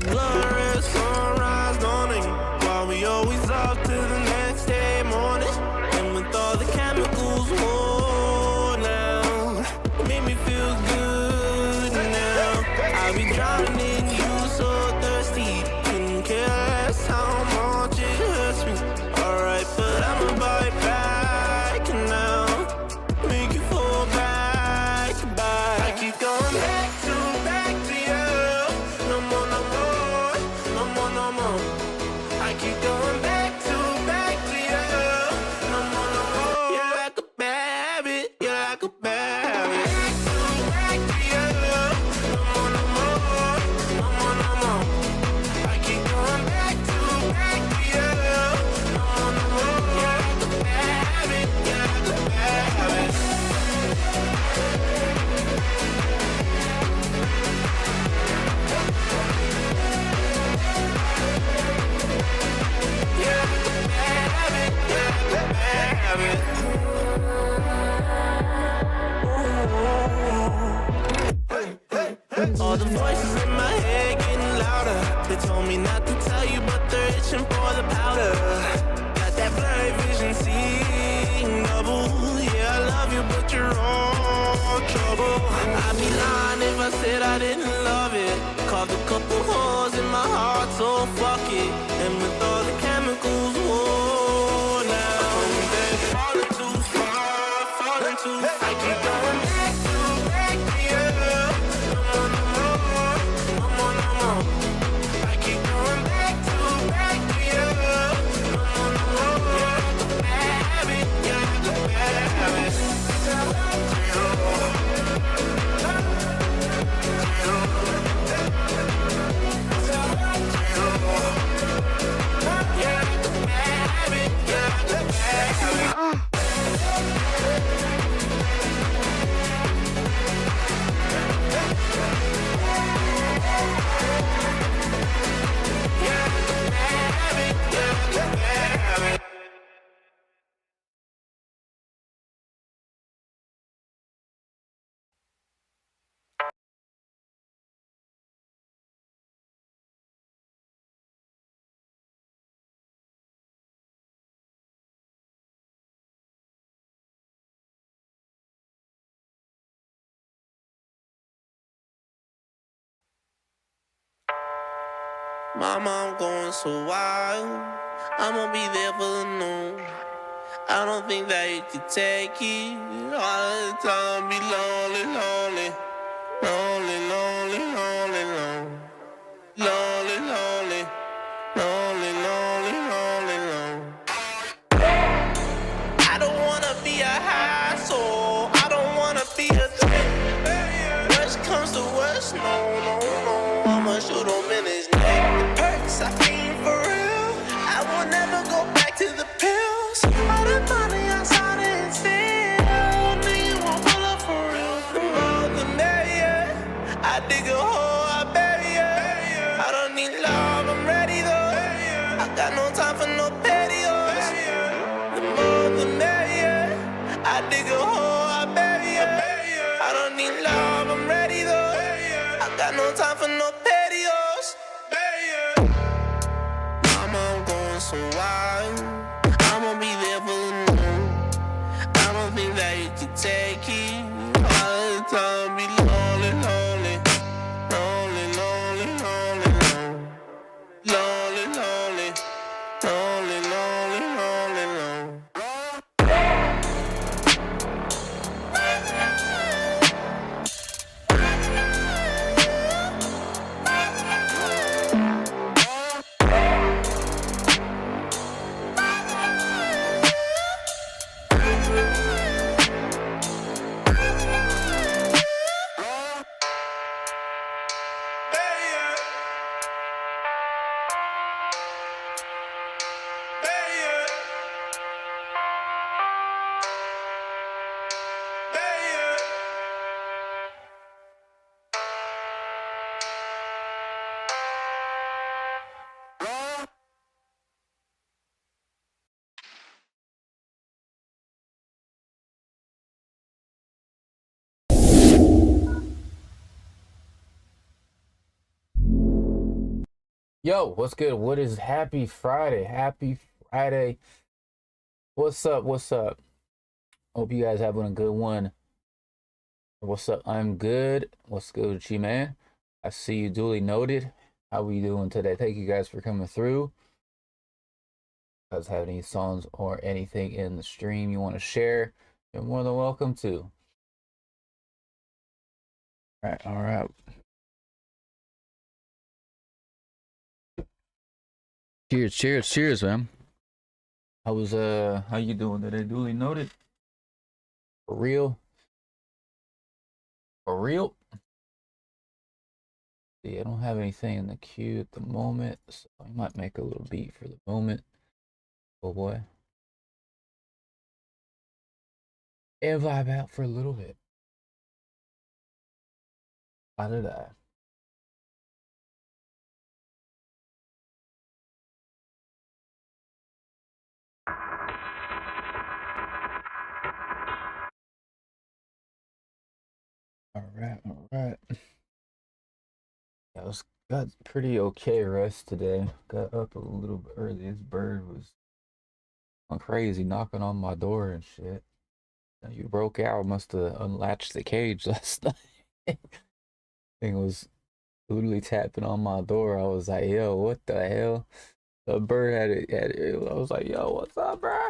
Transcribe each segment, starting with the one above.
blood red sunrise dawning, while we always up to the next day morning. And with all the chemicals worn out, it made me feel good now. I be drowning in you, so thirsty, couldn't care less how much it hurts me. Alright, but I'ma bite back now, make you fall back. I keep going back to you. No more, no more, no more, no more. I keep going back to you. No more, no more. You're like a bad habit, you're like a bad habit. Back to you. No more, no more, no more, no more. I keep going back to you. No more, no more. You're like a bad habit, you're like a bad habit. All the voices in my head getting louder. They told me not to tell you, but they're itching for the powder. Got that blurry vision, seeing double. Yeah, I love you, but you're all trouble. I'd be lying if I said I didn't love it. Carved a couple holes in my heart, so fuck it. And with all the chemicals worn out, they're falling too far, falling too far. I keep going back to you. No more, no more, no more, no more. I keep going back to you. No more, no more. You're like a bad habit, you're like a bad habit. Mama, I'm going so wild. I'ma be there for the noon. I don't think that you could take it. All the time be lonely, lonely, lonely, lonely, lonely, lonely, lonely, lonely, lonely, lonely, lonely, lonely. I don't wanna be a hassle. I don't wanna be a threat. Worst comes to worst, no, no, no. I'ma shoot him in his neck. The perks, I fiend for real. I will never go back to the pills. All the money I saw didn't steal. Nigga won't pull up for real. The more the merrier. I dig a hole, I bury her. I don't need love, I'm ready though. I got no time for no patios. The more the merrier. I dig a hole, I bury her. I don't need love, I'm ready though. I got no time for no patios. Mama, I'm going so wild. I'ma be there for the noon. I don't think that you can take it. All the time be lonely, lonely, lonely, lonely, lonely, lonely, lonely, lonely, lonely, lonely, lonely. Yo, what's good? What is happy Friday? Happy Friday. What's up? What's up? Hope you guys having a good one. What's up? I'm good. What's good with you, man? I see you duly noted. How are you doing today? Thank you guys for coming through. If you guys have any songs or anything in the stream you want to share, you're more than welcome to. All right, all right. Cheers, cheers, cheers, man. How you doing today? Duly noted. For real? For real? See, I don't have anything in the queue at the moment, so I might make a little beat for the moment. Oh boy. And vibe out for a little bit. How did I? All right. I got pretty okay rest today. Got up a little bit early. This bird was going crazy, knocking on my door and shit. You broke out. Must have unlatched the cage last night. Thing was literally tapping on my door. I was like, yo, what the hell? The bird had it. I was like, yo, what's up, bro?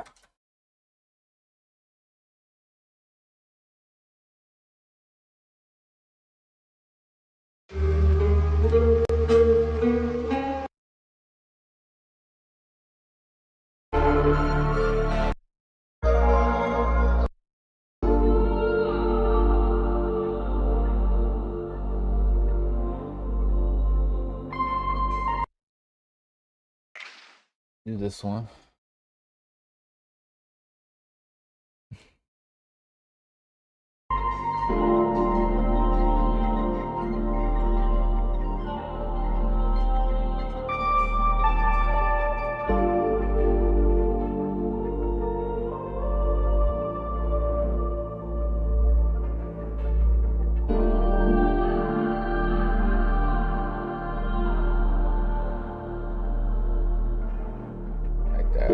Do this one. Like that.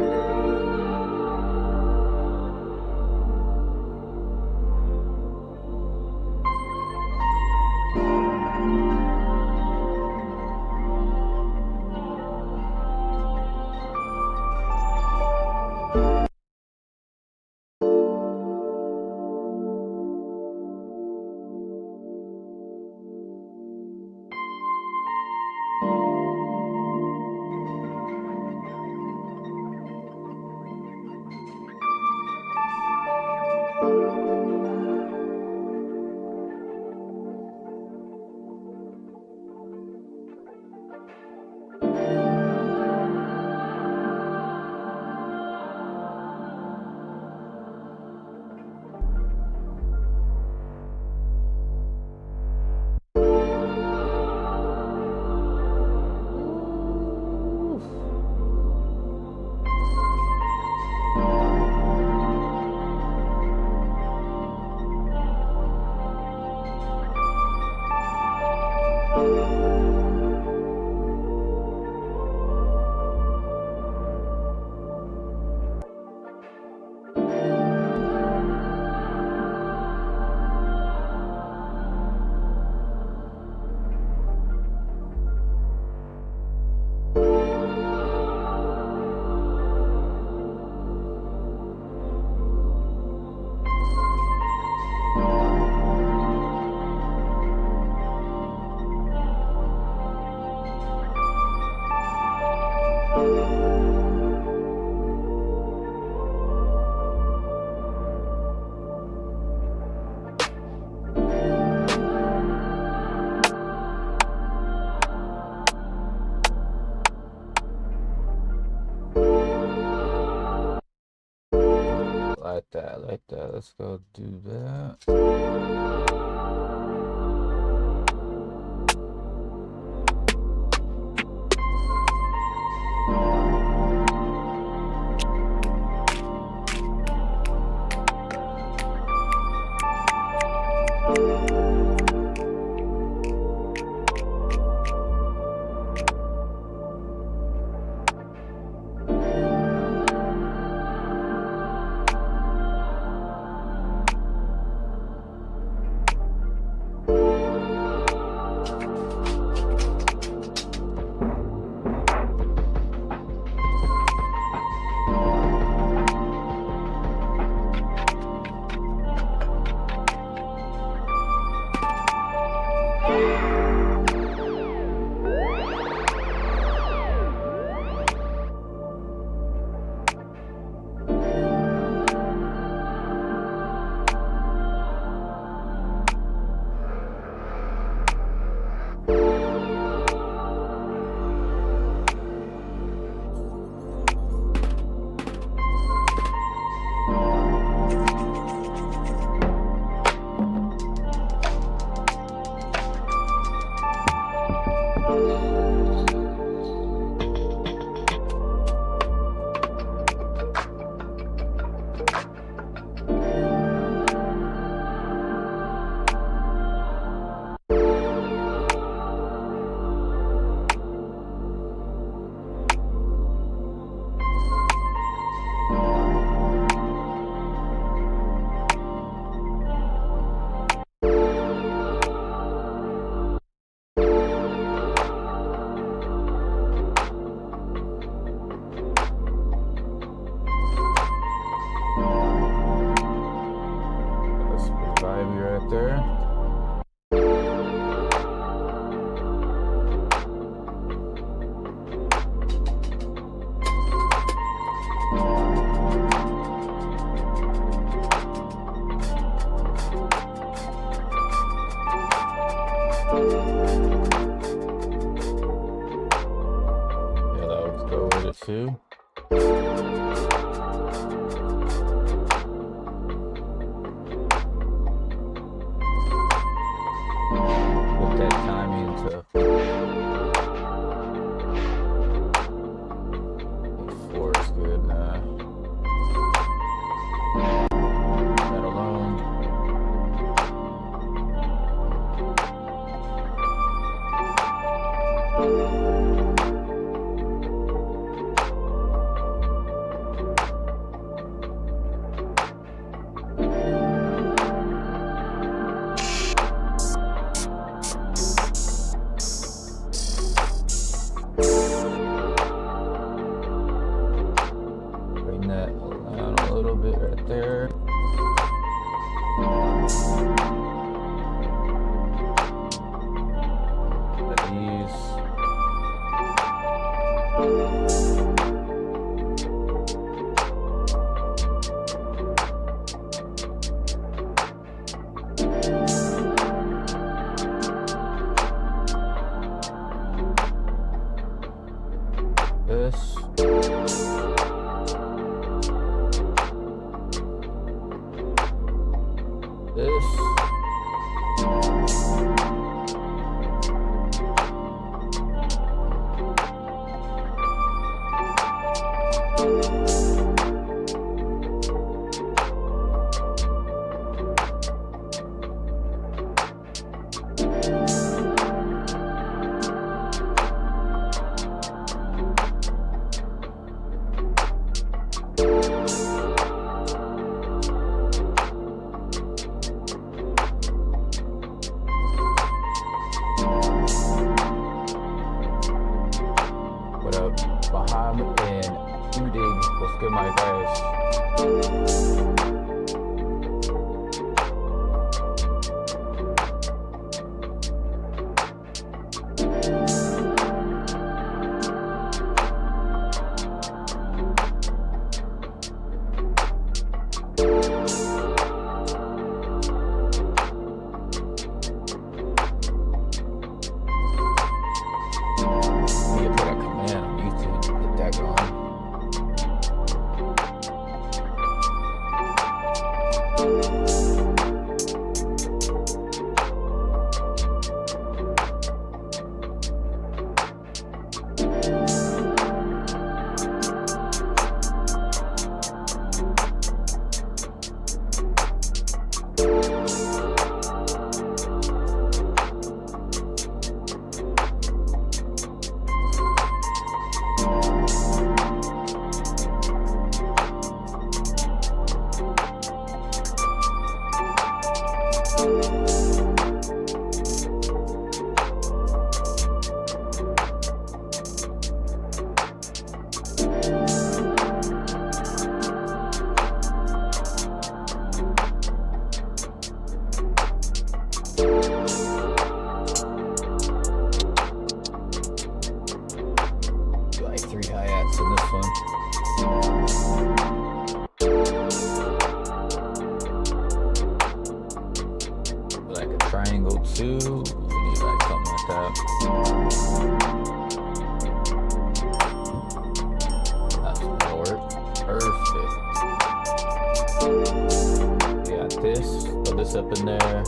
Like that, like that. Let's go do that. too. Put that timing to 4 is good now. That alone. Bring that down a little bit right there. These. This. This. What up, Bahamut and Udig? What's good, my guys? Need to put that command on YouTube to get that going. Like 3 hi-hats in this one. Like a triangle too. We need like something like that. That's gonna work. Perfect. We got this. Put this up in there.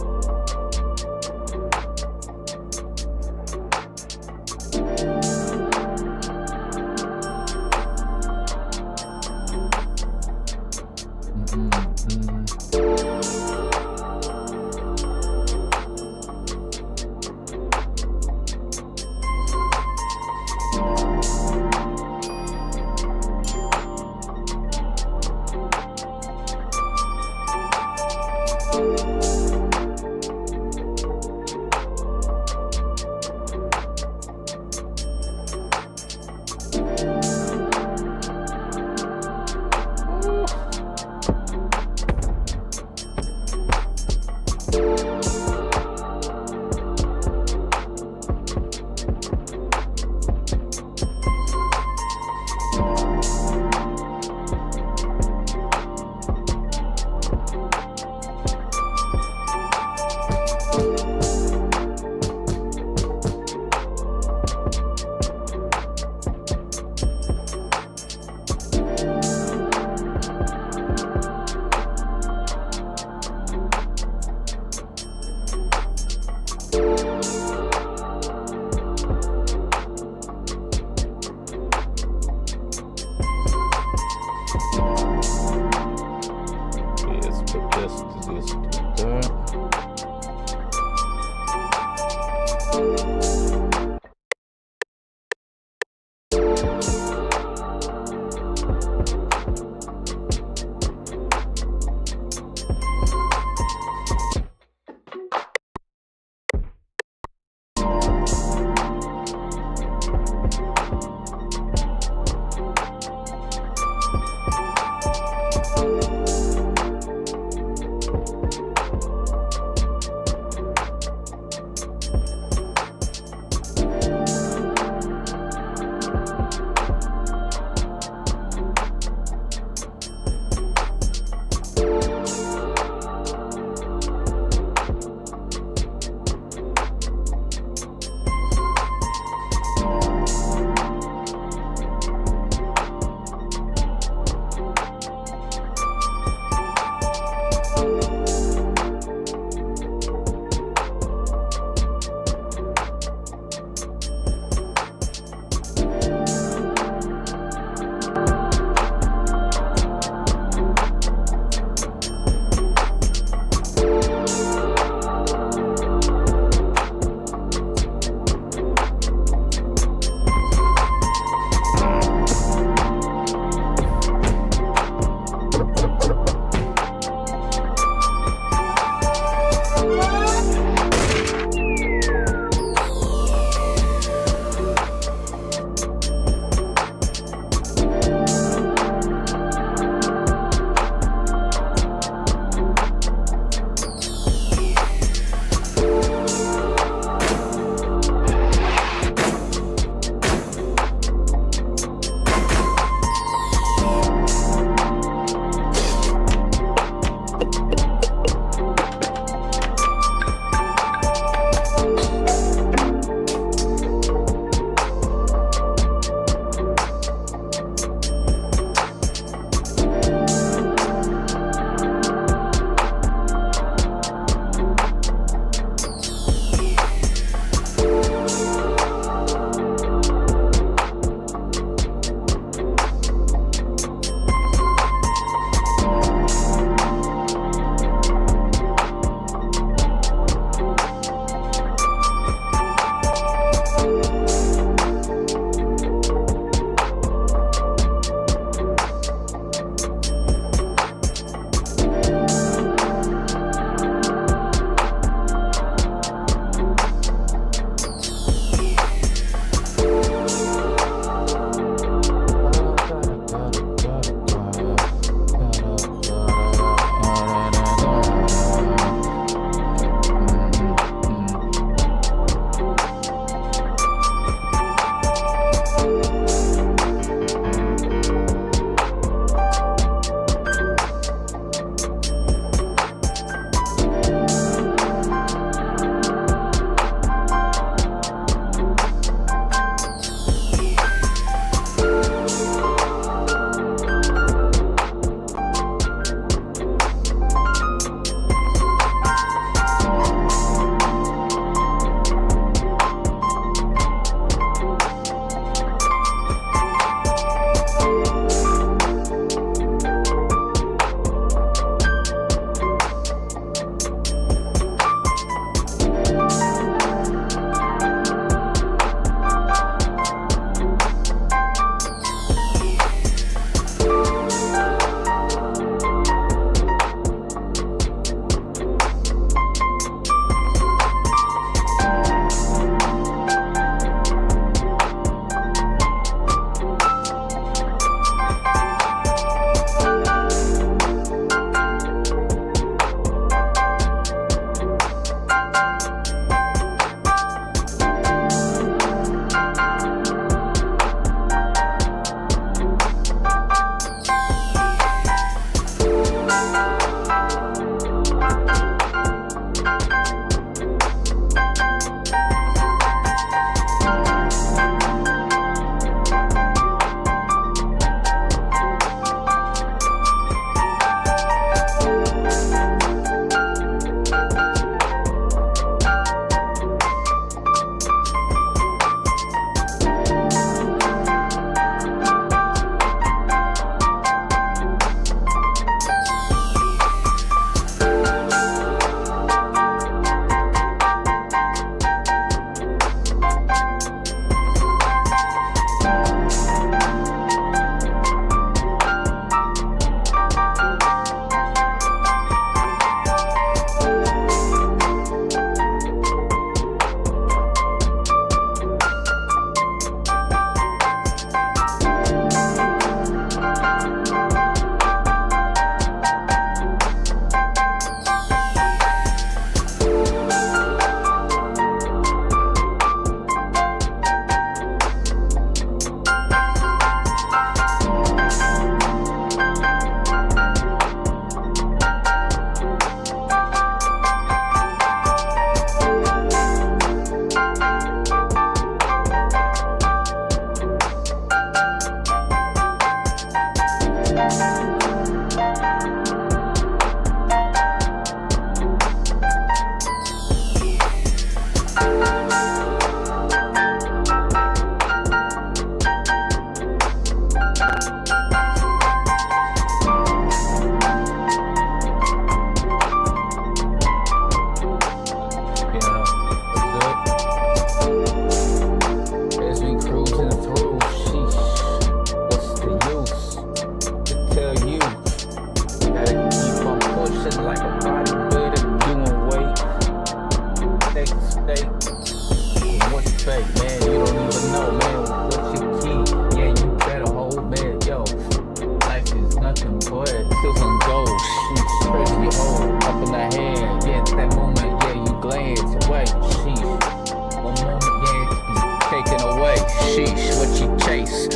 sheesh, what you chase.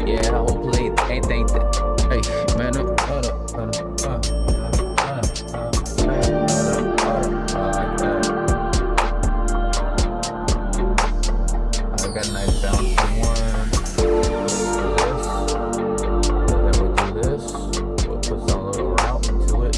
Yeah, hopefully ain't think that. Hey, man, hold up. I got a nice bouncy one. Then we'll do this. We'll put some little route into it.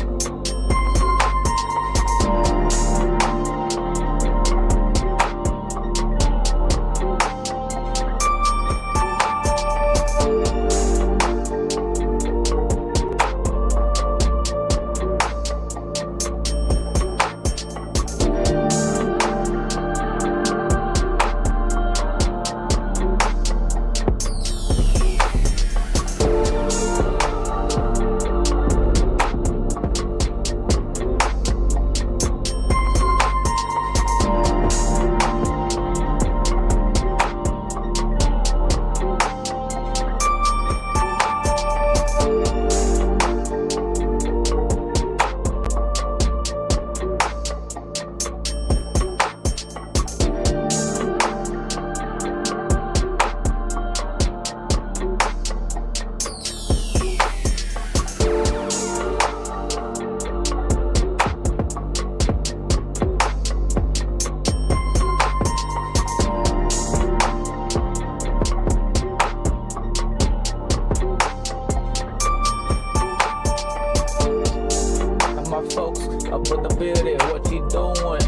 Folks up in the building, what you doing?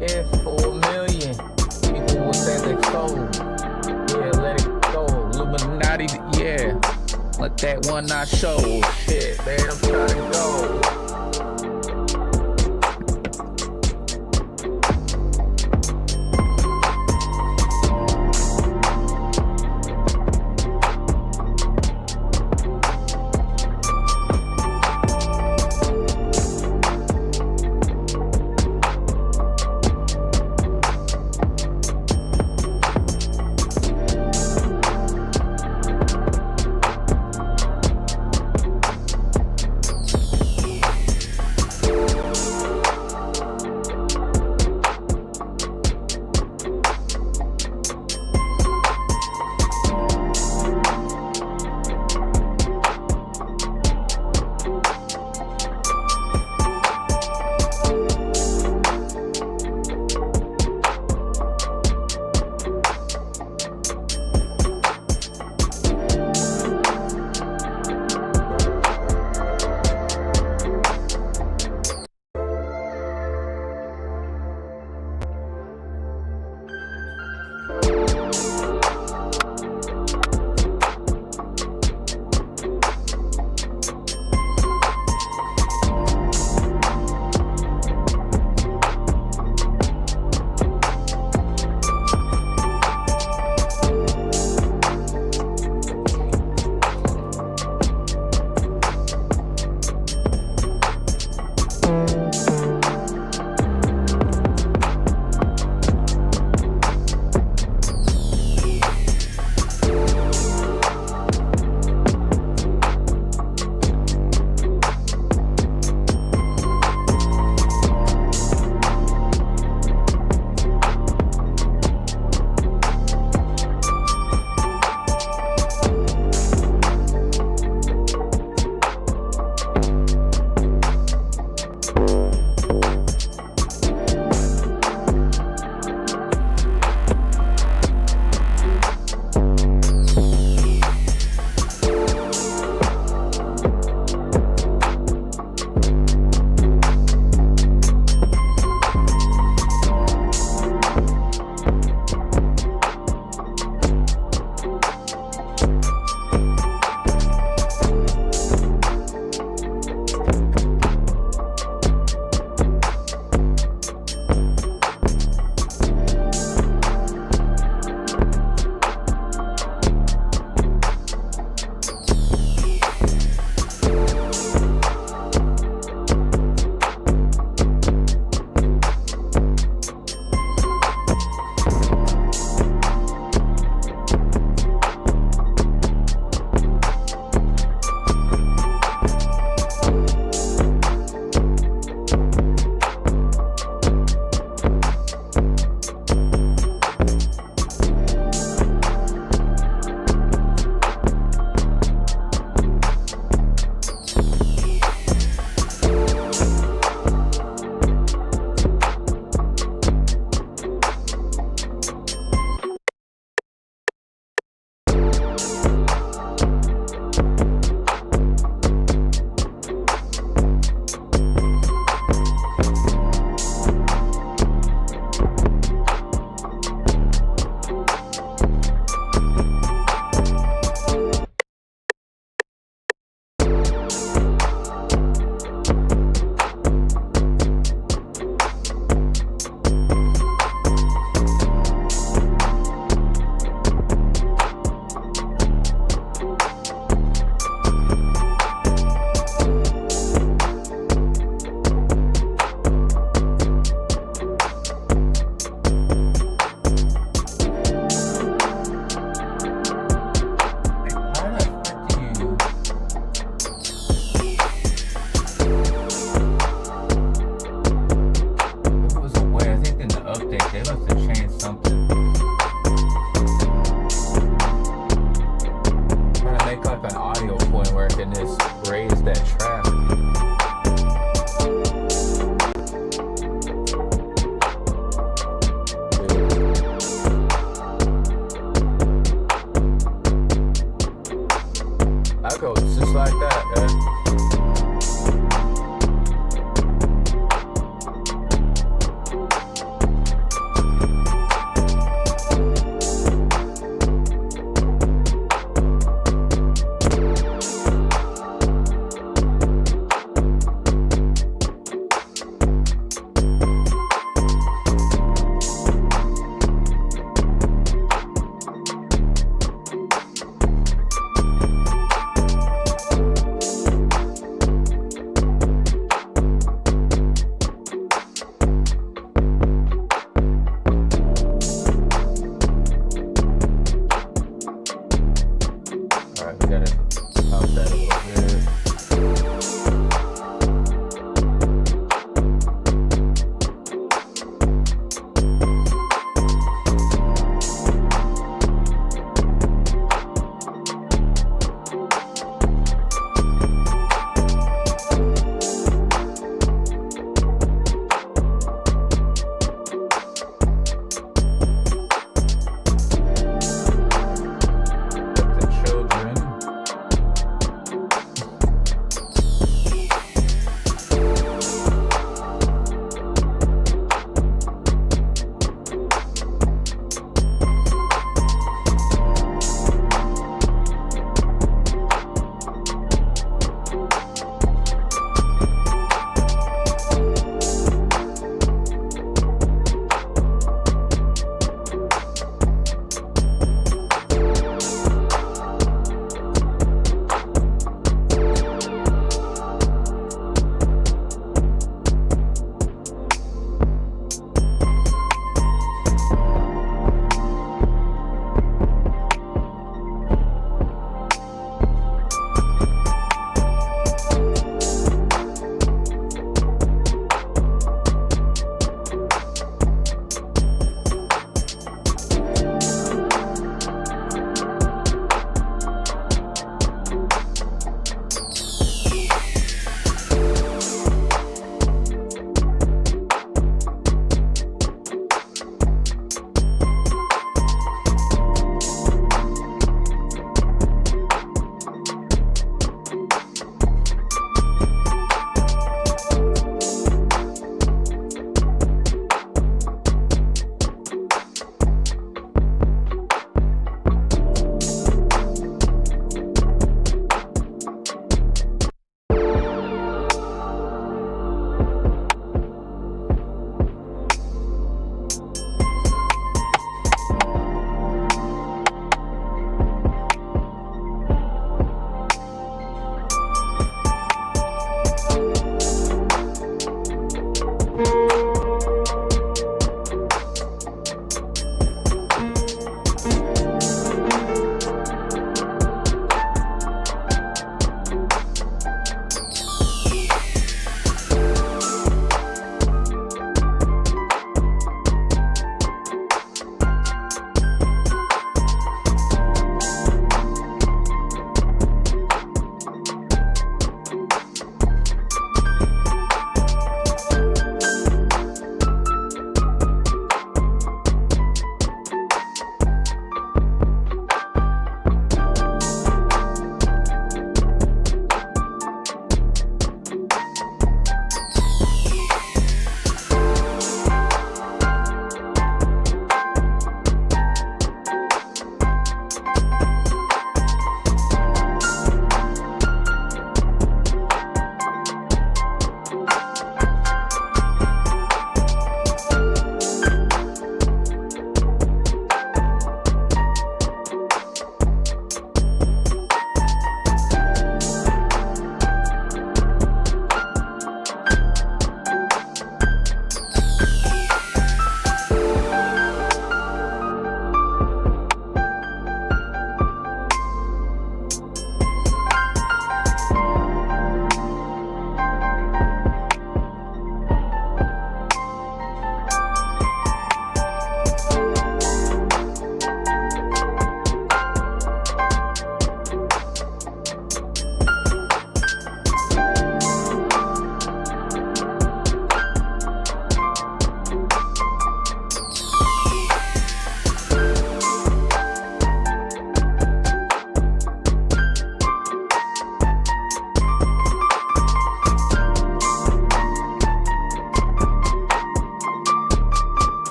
Yeah, for $1 million. People will say they sold. Yeah, let it go. Illuminati, yeah. Let that one not show. Shit, man, I'm trying to go.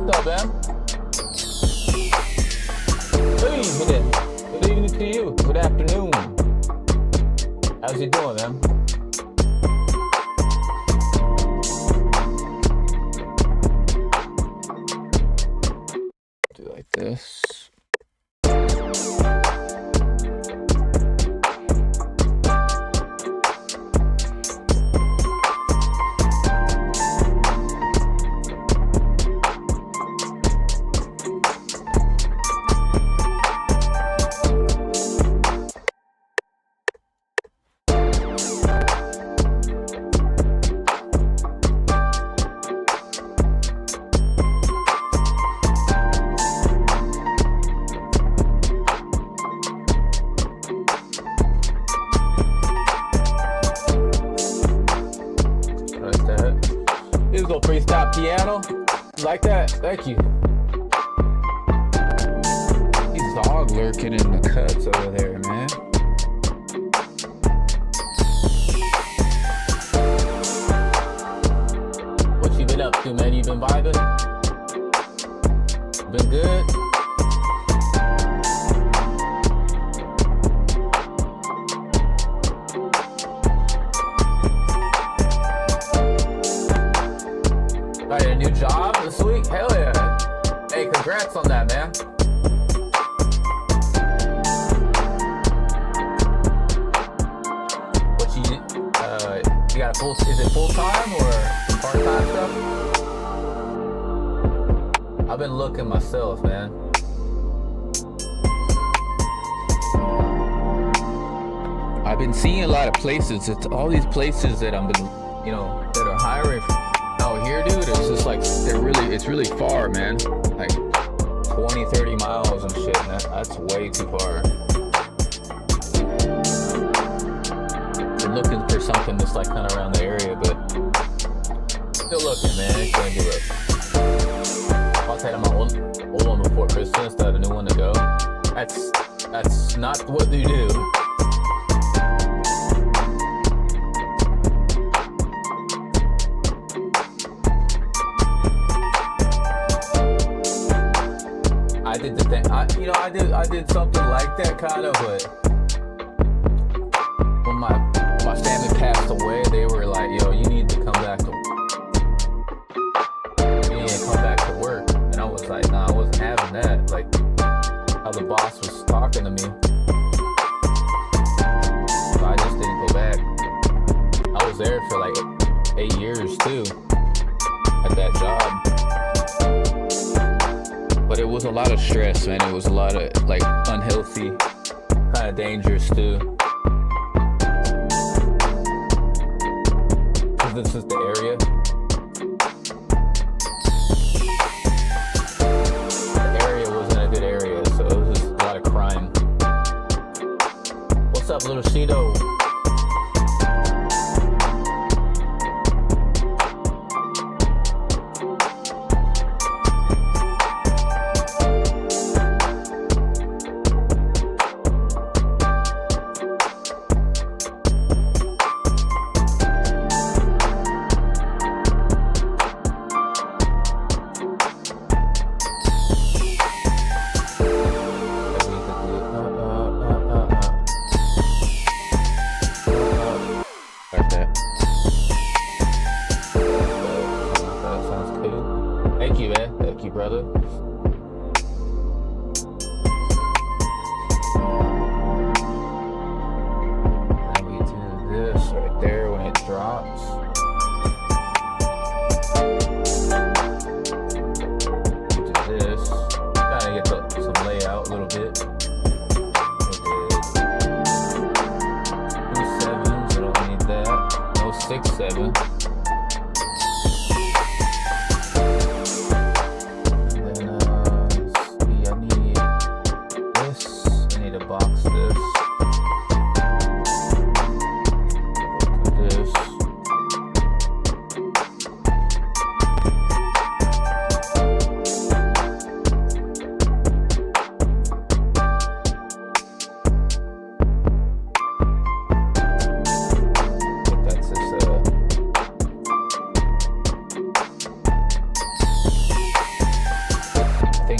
What's up, man? Good evening. Good evening to you. Good afternoon. How's you doing, man? Do it like this. Go freestyle piano. Like that? Thank you. He's dog lurking in the cuts over there, man. What you been up to, man? You been vibing? Been good? Got a new job this week? Hell yeah. Hey, congrats on that, man. What you got a is it full time or part-time stuff? I've been looking myself, man. I've been seeing a lot of places. It's all these places that I've been, that are hiring out here, dude. It's just like it's really far, man. Like 20, 30 miles and shit. And that's way too far. Been looking for something that's like kind of around the area, but still looking, man. It's gonna do it. I'll tell you, my old one before Christmas, that a new one to go. That's not what you do. I did the thing. I did something like that kind of, but when my family passed away, they were like, "Yo, you need to come back to work." And I was like, "Nah, I wasn't having that." Like how the boss was talking to me, so I just didn't go back. I was there for like 8 years too at that job. But it was a lot of stress, man. It was a lot of like unhealthy, kind of dangerous too. Cause this is the area. The area wasn't a good area, so it was just a lot of crime. What's up, little Cheeto? Thank you, man. Thank you, brother. Now we do this right there when it drops. We do this. Kind of get some layout a little bit. We did 2 7s. I don't need that. No 6 7.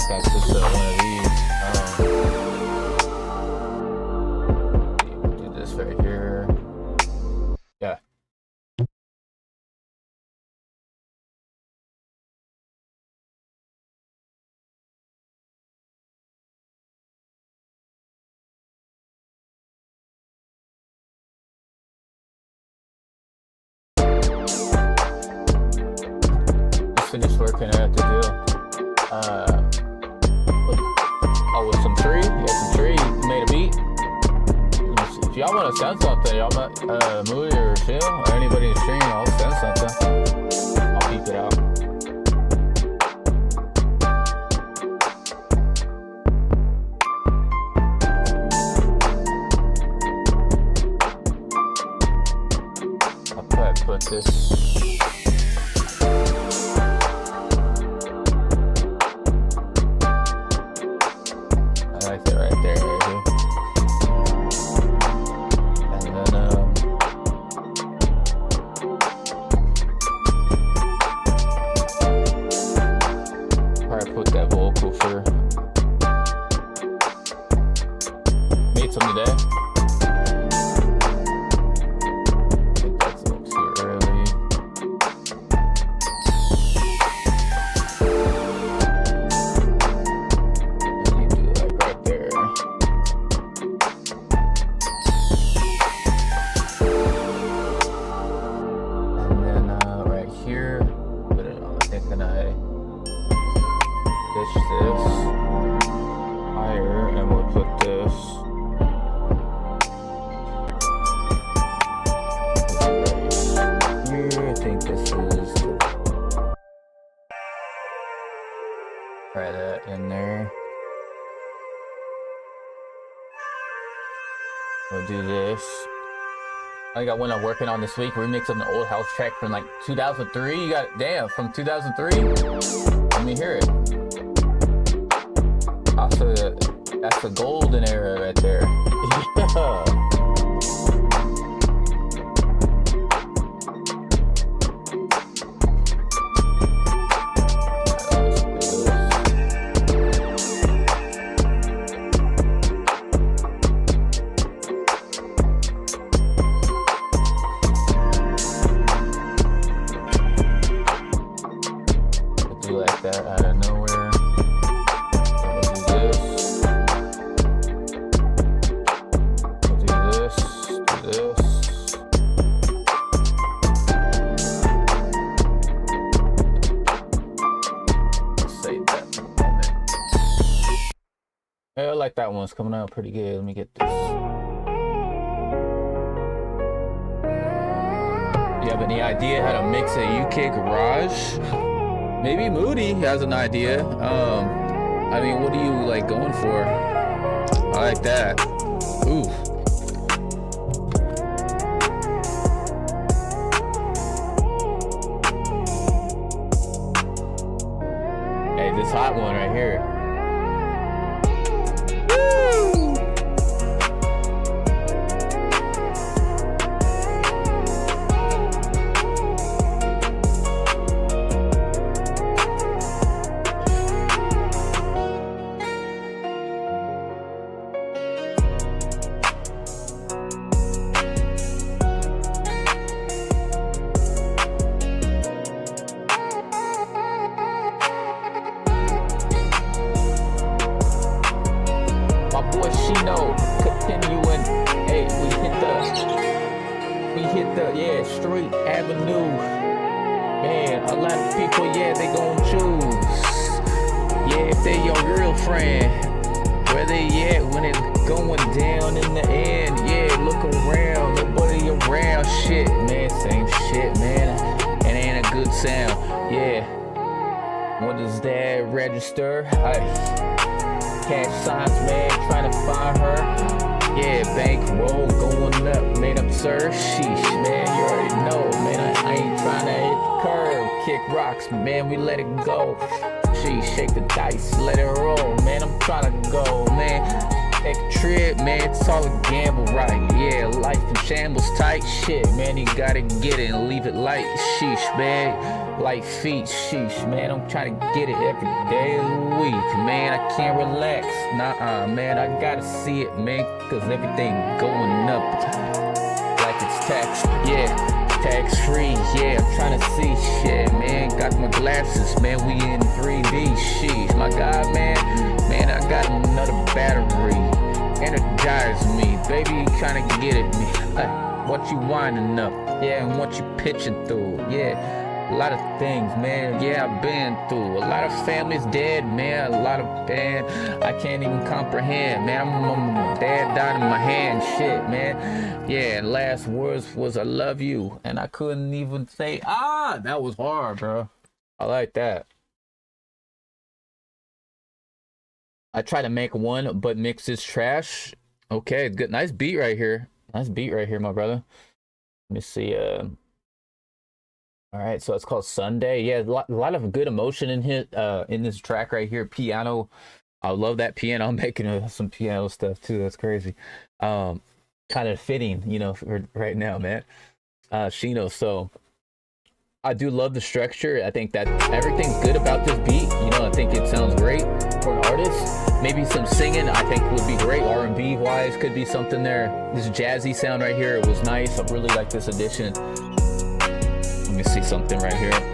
That's just one of these. Do this right here. Yeah. Just finished working at the deal. With some tree. Yeah, some tree. Made a beat. If y'all want to send something, y'all might, Moody or Chill, or anybody in the stream, I'll send something. I'll peep it out. I'll probably put this. Try that in there. We'll do this. I got one I'm working on this week. Remix of an old house track from like 2003. You got, damn, from 2003? Let me hear it. Also, that's the golden era right there. Yeah. I like that one's coming out pretty good. Let me get this. You have any idea how to mix a UK garage? Maybe Moody has an idea. I mean, what are you like going for? I like that. Ooh. Hey, this hot one right here. Continuing, hey, we hit the Street Avenue. Man, a lot of people, yeah, they gon' choose. Yeah, if they your girlfriend, where they at when it's going down in the end? Yeah, look around, nobody around. Shit, man, same shit, man. It ain't a good sound. Yeah, what does that register? Cash signs, man, trying to find her. Yeah, bankroll going up, man, absurd. Sheesh, man, you already know, man, I ain't trying to hit the curve. Kick rocks, man, we let it go. Sheesh, shake the dice, let it roll, man, I'm trying to go, man. Take a trip, man, it's all a gamble, right? Yeah, life in shambles, tight shit, man, you gotta get it and leave it light. Sheesh, man. Light feet, sheesh, man. I'm trying to get it every day of the week, man. I can't relax. Nah, man. I gotta see it, man, cause everything going up like it's tax, yeah, tax free, yeah. I'm trying to see shit, man. Got my glasses, man. We in 3D, sheesh. My God, man, I got another battery. Energize me, baby. Trying to get at me. What you winding up, yeah, and what you pitching through, yeah. A lot of things, man. Yeah, I've been through. A lot of families dead, man. A lot of I can't even comprehend, man. I'm dad died in my hand, shit, man. Yeah, and last words was I love you, and I couldn't even say that was hard, bro. I like that. I try to make one, but mix is trash. Okay, good, nice beat right here. Nice beat right here, my brother. Let me see. All right, so it's called Sunday. Yeah, a lot of good emotion in this track right here. Piano, I love that piano. I'm making some piano stuff too. That's crazy. Kind of fitting, you know, for right now, man. Shino. So I do love the structure. I think that everything's good about this beat. You know, I think it sounds great for an artist. Maybe some singing I think would be great. R&B wise could be something there. This jazzy sound right here, it was nice. I really like this addition. Let me see something right here.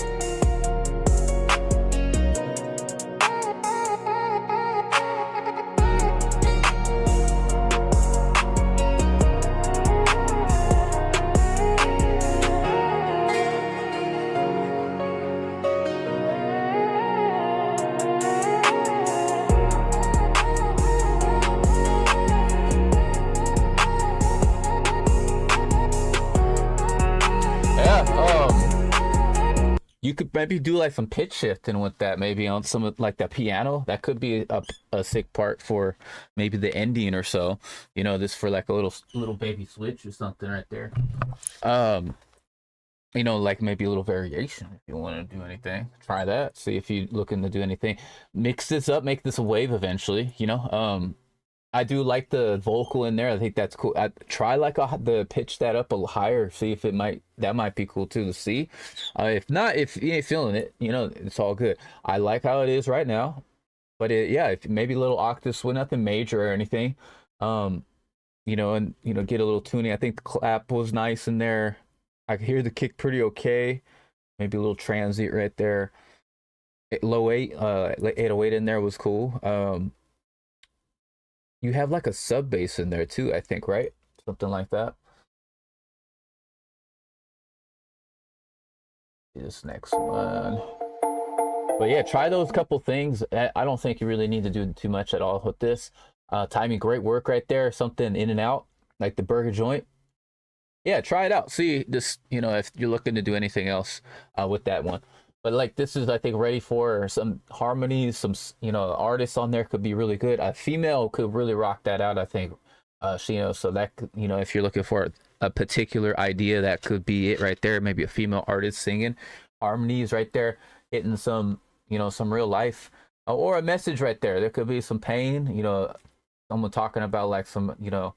You could maybe do like some pitch shifting with that, maybe on some of like the piano. That could be a sick part for maybe the ending or so. You know, this for like a little baby switch or something right there. You know, like maybe a little variation if you want to do anything. Try that. See if you're looking to do anything. Mix this up, make this a wave eventually. You know, I do like the vocal in there. I think that's cool. I try like the pitch that up a little higher. See if that might be cool too to see. If not, if you ain't feeling it, you know, it's all good. I like how it is right now, but yeah, if maybe a little octaves with nothing major or anything, you know, and you know, get a little tuning. I think the clap was nice in there. I could hear the kick pretty okay. Maybe a little transient right there. Low 808 in there was cool. You have like a sub bass in there too, I think, right? Something like that. This next one. But yeah, try those couple things. I don't think you really need to do too much at all with this. Timing, great work right there. Something in and out, like the burger joint. Yeah, try it out. See this, you know, if you're looking to do anything else with that one. But like this is, I think, ready for some harmonies. Some, you know, artists on there could be really good. A female could really rock that out, I think. You know, so that, you know, if you're looking for a particular idea, that could be it right there. Maybe a female artist singing harmonies right there, hitting some, you know, some real life or a message right there. There could be some pain, you know, someone talking about like some, you know,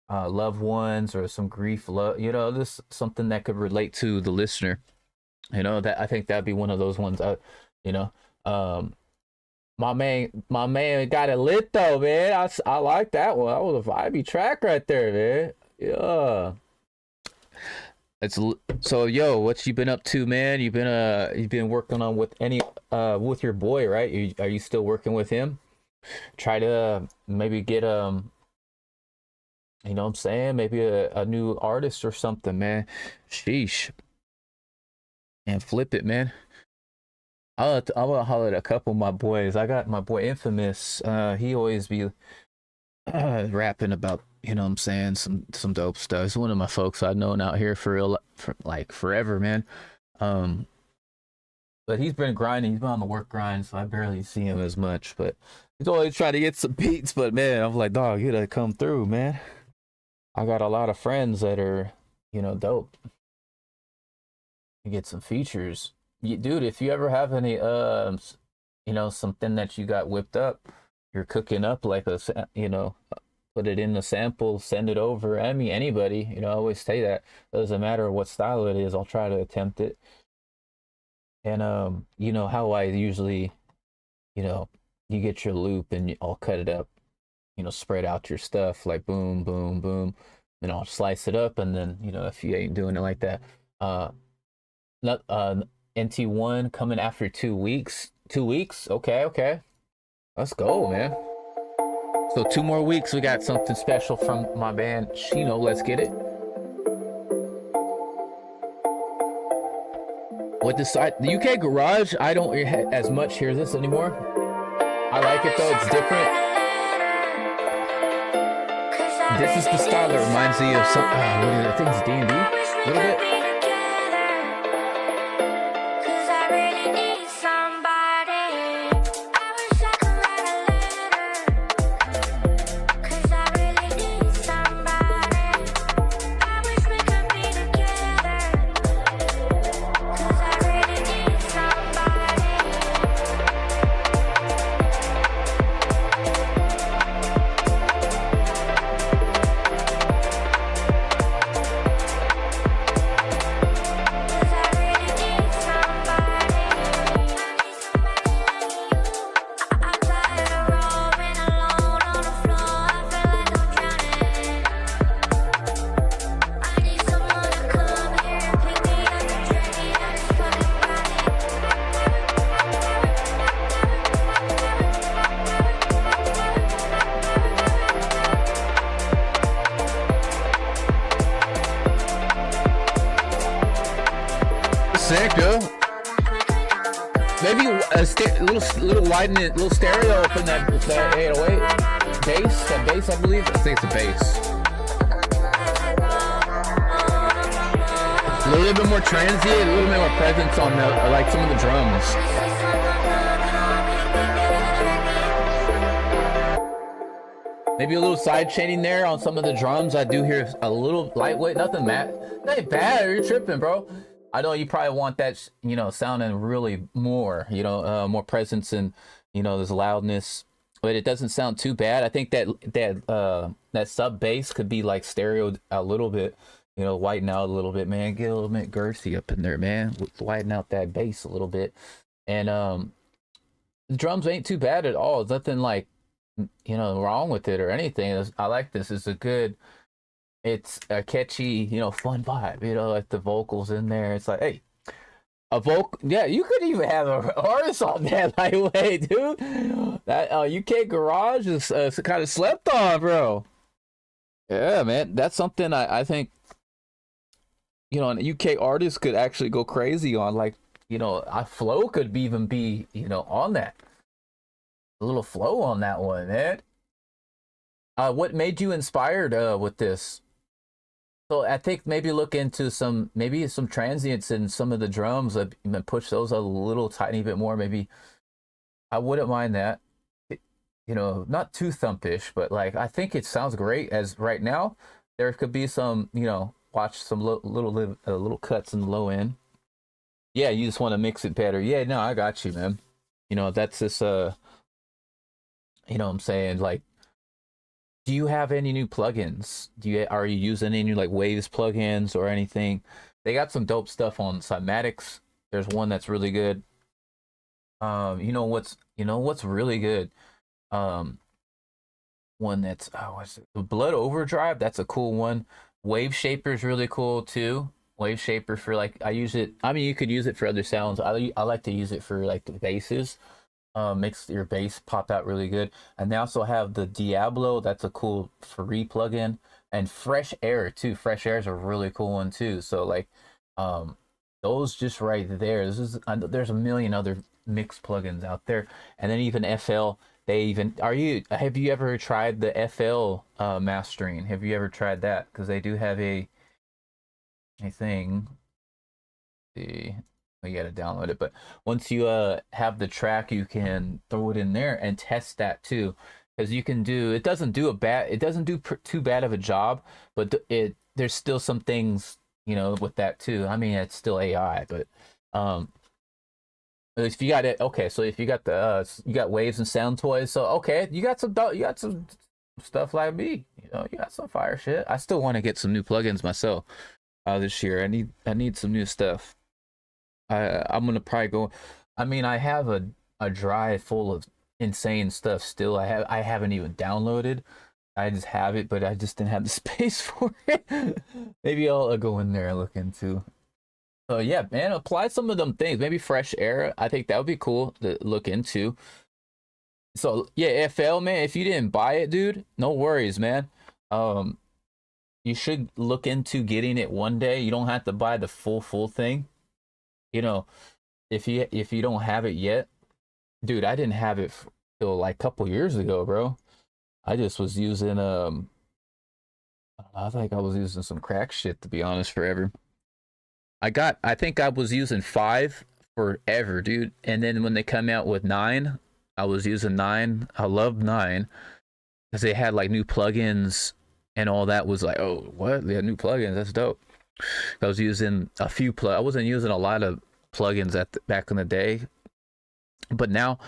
loved ones or some grief, you know, this something that could relate to the listener. You know, that I think that'd be one of those ones. You know, my man got it lit though, man. I like that one. That was a vibey track right there, man. Yeah. It's so, yo, what you been up to, man? You've been working on with with your boy, right? Are you still working with him? Try to maybe get you know what I'm saying, maybe a new artist or something, man. Sheesh. And flip it, man. I'm gonna holler at a couple of my boys. I got my boy Infamous. He always be rapping about, you know what I'm saying, some dope stuff. He's one of my folks I've known out here for like forever, man. But he's been grinding. He's been on the work grind, so I barely see him as much. But he's always trying to get some beats. But man, I'm like, dog, you gotta come through, man. I got a lot of friends that are, you know, dope. You get some features, dude. If you ever have any, you know, something that you got whipped up, you're cooking up like a, you know, put it in the sample, send it over. I mean, anybody, you know, I always say that doesn't matter what style it is. I'll try to attempt it. And you know how I usually, you know, you get your loop and I'll cut it up, you know, spread out your stuff like boom, boom, boom, and I'll slice it up, and then you know if you ain't doing it like that, uh, not NT1 coming after 2 weeks. 2 weeks, okay, okay, let's go, man. So 2 more weeks, we got something special from my band Shino. Let's get it. With the UK Garage, I don't as much hear this anymore. I like it though, it's different. This is the style that reminds me of some, what is it? I think it's D&D, a little bit. Sick, dude. Maybe a little widen it, little stereo up in that 808 bass. That bass, I believe. I think it's a bass. A little bit more transient, a little bit more presence on the, like some of the drums. Maybe a little side chaining there on some of the drums. I do hear a little lightweight, nothing bad. That ain't bad. You're tripping, bro. I know you probably want that, you know, sounding really more, you know, more presence and, you know, there's loudness, but it doesn't sound too bad. I think that sub bass could be like stereoed a little bit, you know, widen out a little bit, man. Get a little bit girthy up in there, man. Widen out that bass a little bit. And the drums ain't too bad at all. There's nothing like, you know, wrong with it or anything. I like this. It's a good, it's a catchy, you know, fun vibe, you know, like the vocals in there. It's like, hey, a vocal, yeah, you could even have an artist on that lightweight, dude. That UK Garage is kind of slept on, bro. Yeah, man, that's something I think, you know, an UK artist could actually go crazy on. Like, you know, a flow could even be, you know, on that. A little flow on that one, man. What made you inspired with this? So I think maybe look into some transients in some of the drums, and push those a little tiny bit more. Maybe I wouldn't mind that. You know, not too thumpish, but like I think it sounds great as right now. There could be some, you know, watch some little cuts in the low end. Yeah, you just want to mix it better. Yeah, no, I got you, man. You know, that's this you know what I'm saying, like, do you have any new plugins? Are you using any like Waves plugins or anything? They got some dope stuff on Cymatics. There's one that's really good. You know what's really good? One that's what's it? The Blood Overdrive. That's a cool one. Wave Shaper is really cool too. Wave Shaper for like, I use it. I mean, you could use it for other sounds. I like to use it for like the basses. Makes your bass pop out really good. And they also have the Diablo. That's a cool free plugin. And Fresh Air too. Fresh Air is a really cool one too. So like, those just right there. There's a million other mix plugins out there. And then even FL. Have you ever tried the FL mastering? Have you ever tried that? Because they do have a thing. Let's see. You got to download it, but once you have the track, you can throw it in there and test that too, because you can do it. Doesn't do too bad of a job, but there's still some things, you know, with that too. I mean, it's still AI, but if you got it, okay. So if you got you got Waves and Sound Toys, so okay, you got some stuff like me, you know, you got some fire shit. I still want to get some new plugins myself this year. I need some new stuff. I'm gonna probably go. I mean, I have a drive full of insane stuff still. I haven't even downloaded. I just have it, but I just didn't have the space for it. Maybe I'll go in there and look into. Yeah, man, apply some of them things. Maybe fresh air. I think that would be cool to look into. So yeah, FL man, if you didn't buy it, dude, no worries, man. Um, you should look into getting it one day. You don't have to buy the full thing. You know, if you don't have it yet, dude, I didn't have it till like a couple years ago, bro. I just was using I think I was using some crack shit to be honest forever. I think I was using 5 forever, dude. And then when they come out with 9, I was using 9. I love 9 because they had like new plugins and all that. Was like, oh, what? They had new plugins. That's dope. I was using a few I wasn't using a lot of plugins back in the day, but now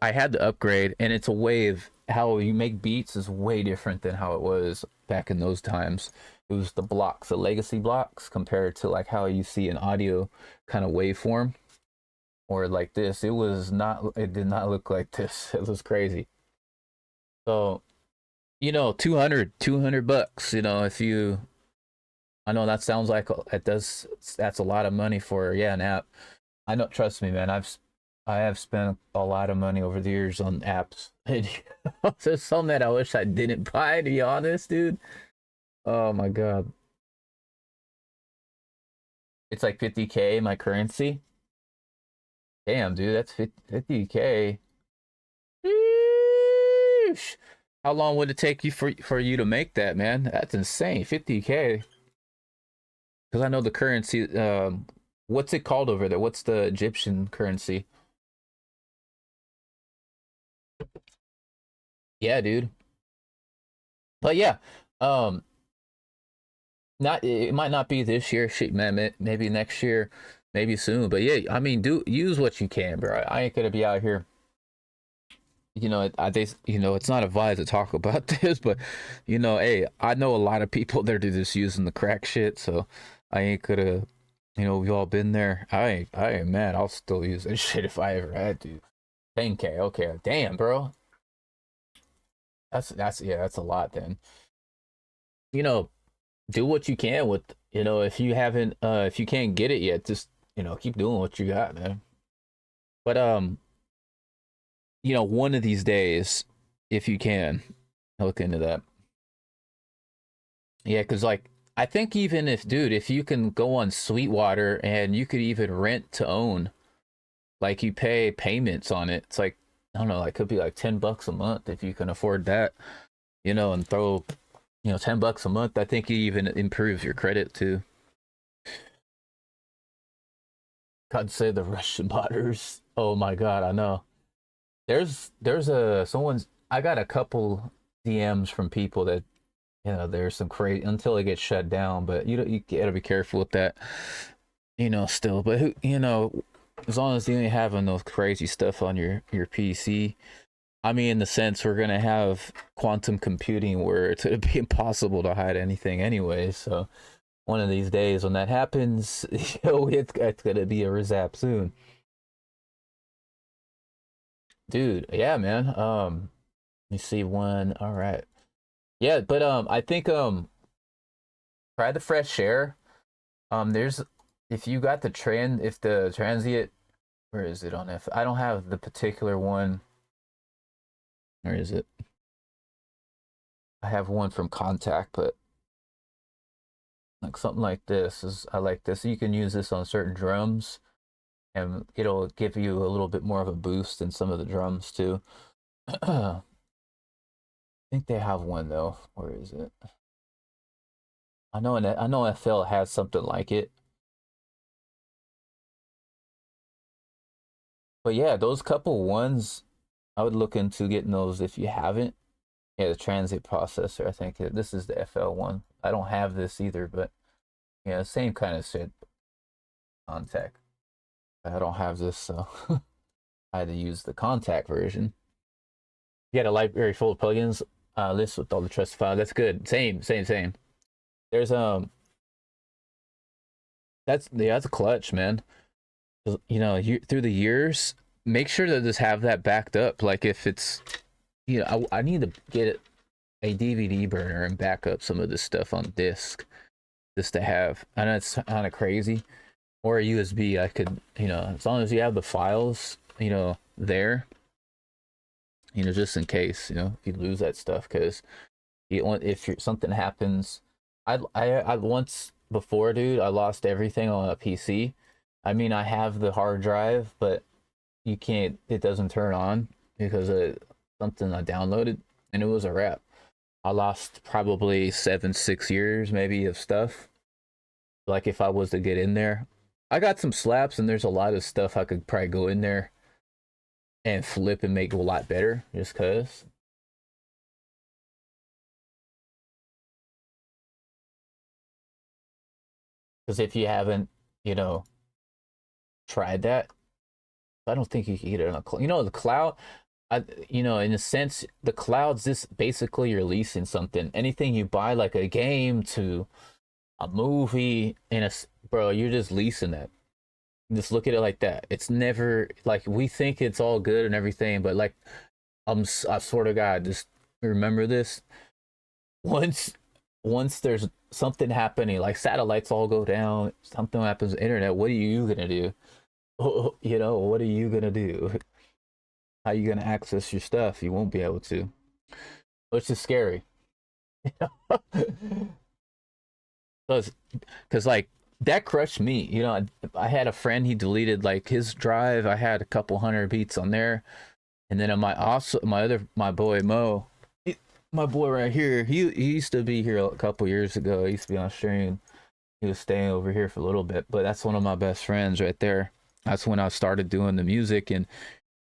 I had to upgrade, and it's a way of how you make beats is way different than how it was back in those times. It was the blocks, the legacy blocks, compared to like how you see an audio kind of waveform or like this. It was not. It did not look like this. It was crazy. So, 200 bucks. If you, I know that sounds like it does. That's a lot of money for an app. I know. Trust me, man. I have spent a lot of money over the years on apps. There's some that I wish I didn't buy, to be honest, dude. Oh my god. It's like 50K my currency. Damn, dude, that's 50K. Sheesh. How long would it take you for you to make that, man? That's insane. 50K. Because I know the currency, what's it called over there? What's the Egyptian currency? Yeah, dude. But yeah, um, not it might not be this year, shit, man. Maybe next year, maybe soon. But yeah, I mean, do use what you can, bro. I ain't gonna be out here. It's not advised to talk about this, but hey, I know a lot of people that are just using the crack shit, so I ain't gonna, we've all been there. I ain't mad. I'll still use that shit if I ever had to. 10K, okay, damn, bro. That's a lot then. Do what you can with, if you haven't if you can't get it yet, just keep doing what you got, man. But one of these days, if you can, look into that. Yeah, because like I think even if you can go on Sweetwater and you could even rent to own, like you pay payments on it. It's like, I don't know, like could be like $10 a month if you can afford that, and throw, $10 a month. I think it even improves your credit too. God save the Russian modders. Oh my god, I know. There's I got a couple DMs from people that there's some crazy until it gets shut down, but you gotta be careful with that, still. But as long as you ain't having those crazy stuff on your PC, I mean, in the sense we're gonna have quantum computing where it's gonna be impossible to hide anything anyway. So one of these days when that happens, it's gonna be a rizap soon. Dude, yeah, man. Let me see one. All right. Yeah, but I think try the fresh air. There's if you got if the transient, where is it on F? I don't have the particular one. Where is it? I have one from Contact, but like something like this I like this. You can use this on certain drums, and it'll give you a little bit more of a boost in some of the drums too. I think they have one though. Where is it? I know FL has something like it. But yeah, those couple ones, I would look into getting those if you haven't. Yeah, the transit processor. I think this is the FL one. I don't have this either, but yeah, same kind of shit. Contact. I don't have this, so I had to use the Contact version. You got a library full of plugins list with all the trusted files. That's good. Same. There's that's a clutch, man. you know, through the years, make sure to just have that backed up. Like if it's, you know, I need to get a DVD burner and back up some of this stuff on disc just to have. I know it's kind of crazy. Or a USB, I could, you know, as long as you have the files, you know, there, you know, just in case, you know, if you lose that stuff, because if something happens, I once before, dude, I lost everything on a PC. I mean, I have the hard drive, but you can't, it doesn't turn on because of something I downloaded, and it was a wrap. I lost probably 6 years maybe of stuff. Like if I was to get in there, I got some slaps, and there's a lot of stuff I could probably go in there and flip and make a lot better, just cause. Because if you haven't, you know, tried that, I don't think you can get it on a cloud. You know, the cloud, you know, in a sense, the cloud's just basically you're leasing something. Anything you buy, like a game to a movie, bro, you're just leasing that. Just look at it like that. It's never like we think it's all good and everything, but like I swear to God, just remember this. Once there's something happening, like satellites all go down, something happens to the internet, what are you gonna do? You know, what are you gonna do? How are you gonna access your stuff? You won't be able to, which is scary. Because like that crushed me. You know, I had a friend, he deleted like his drive. I had a couple hundred beats on there, and then on my boy Mo, my boy right here, he used to be here a couple years ago. He used to be on stream. He was staying over here for a little bit, but that's one of my best friends right there. That's when I started doing the music, and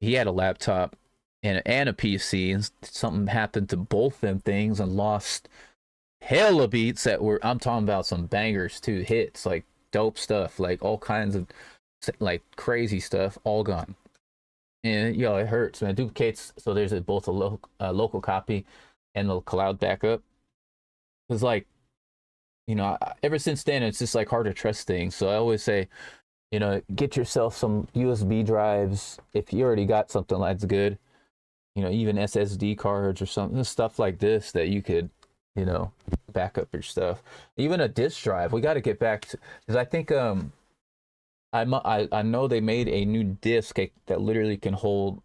he had a laptop and a PC, and something happened to both them things and lost hella beats that were, I'm talking about some bangers too, hits, like dope stuff, like all kinds of like crazy stuff, all gone. And yo, it hurts, man. It duplicates, so there's both a local copy and the cloud backup. Because like, you know, ever since then, it's just like hard to trust things. So I always say, you know, get yourself some USB drives if you already got something that's good. You know, even SSD cards or something, stuff like this that you could, you know, back up your stuff. Even a disk drive. We got to get back to, because I think I know they made a new disc that literally can hold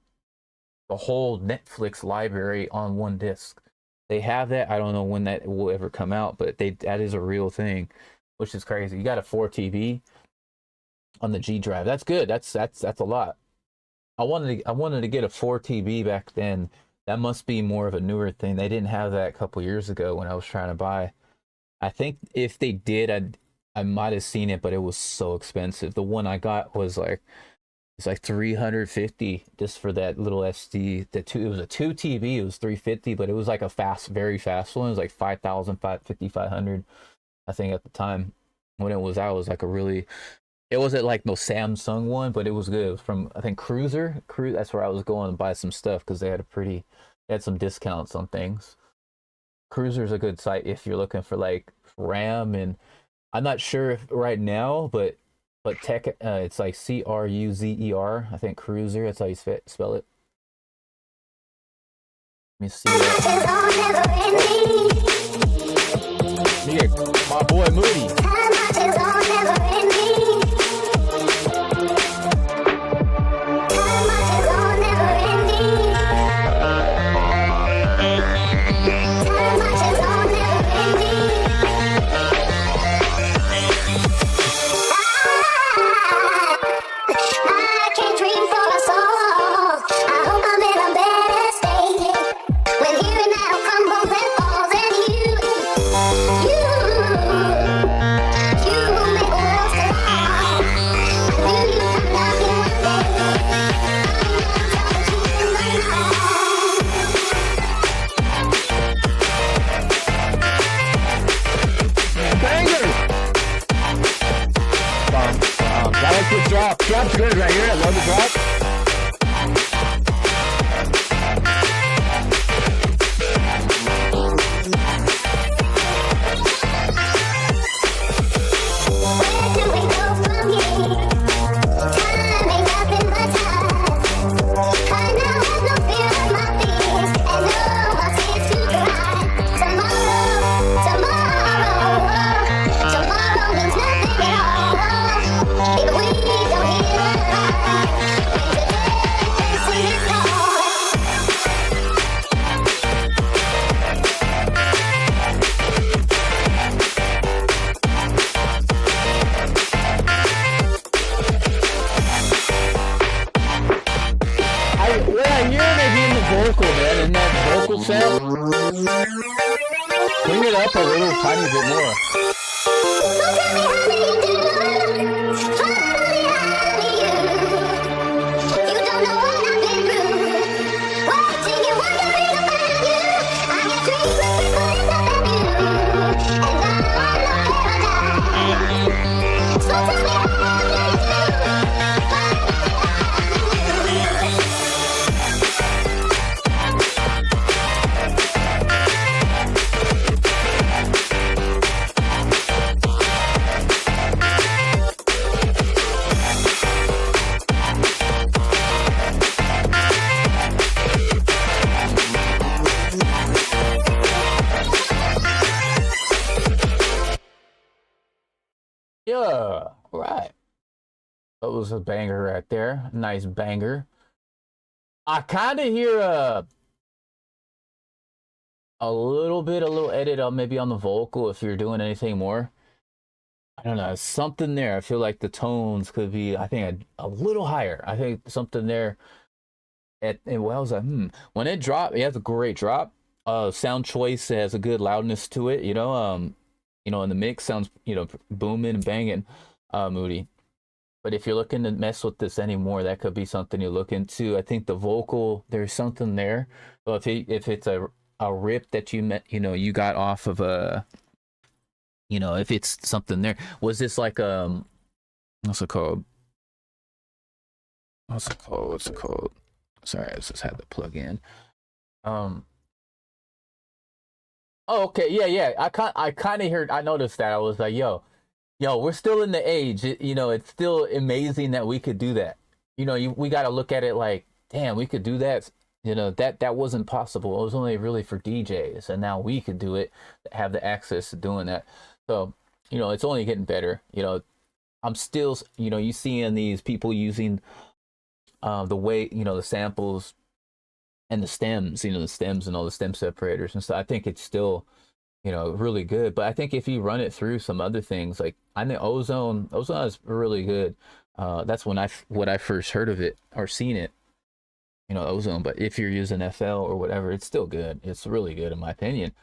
the whole Netflix library on one disc. They have that. I don't know when that will ever come out, but that is a real thing, which is crazy. You got a 4 TB on the G drive. That's good. That's a lot. I wanted to get a 4 TB back then. That must be more of a newer thing. They didn't have that a couple years ago when I was trying to buy. I think if they did, I might have seen it, but it was so expensive. The one I got was like, it's like $350 just for that little SD. It was a 2 TB. It was $350, but it was like a very fast one. It was like 500, I think at the time when it was out. It was like it wasn't like no Samsung one, but it was good. It was from, I think, Cruiser. That's where I was going to buy some stuff because they had some discounts on things. Cruiser's a good site if you're looking for like RAM, and I'm not sure if right now, but tech, it's like Cruzer. I think Cruiser. That's how you spell it. Let me see. Yeah, my boy Moody. that vocal sound, bring it up a little tiny bit more. Yeah, right. That was a banger right there. Nice banger. I kind of hear a little edit on maybe on the vocal if you're doing anything more. I don't know, something there. I feel like the tones could be, I think, a little higher. I think something there. And well, I was like, when it dropped, it has a great drop. Sound choice has a good loudness to it. In the mix sounds, booming and banging, Moody. But if you're looking to mess with this anymore, that could be something you look into. I think the vocal, there's something there. So if it's a rip that you got off of a, if it's something there, was this like what's it called? Sorry, I just had to plug in. Oh, okay, yeah. I kind of heard. I noticed that. I was like, yo, we're still in the age. It's still amazing that we could do that. We got to look at it like, damn, we could do that. That wasn't possible. It was only really for DJs, and now we could do it. Have the access to doing that. So, it's only getting better. I'm still, you seeing these people using the way, the samples and the stems, the stems and all the stem separators and stuff. I think it's still, really good. But I think if you run it through some other things, like I think ozone is really good. That's when I first heard of it or seen it, ozone. But if you're using FL or whatever, it's still good. It's really good in my opinion.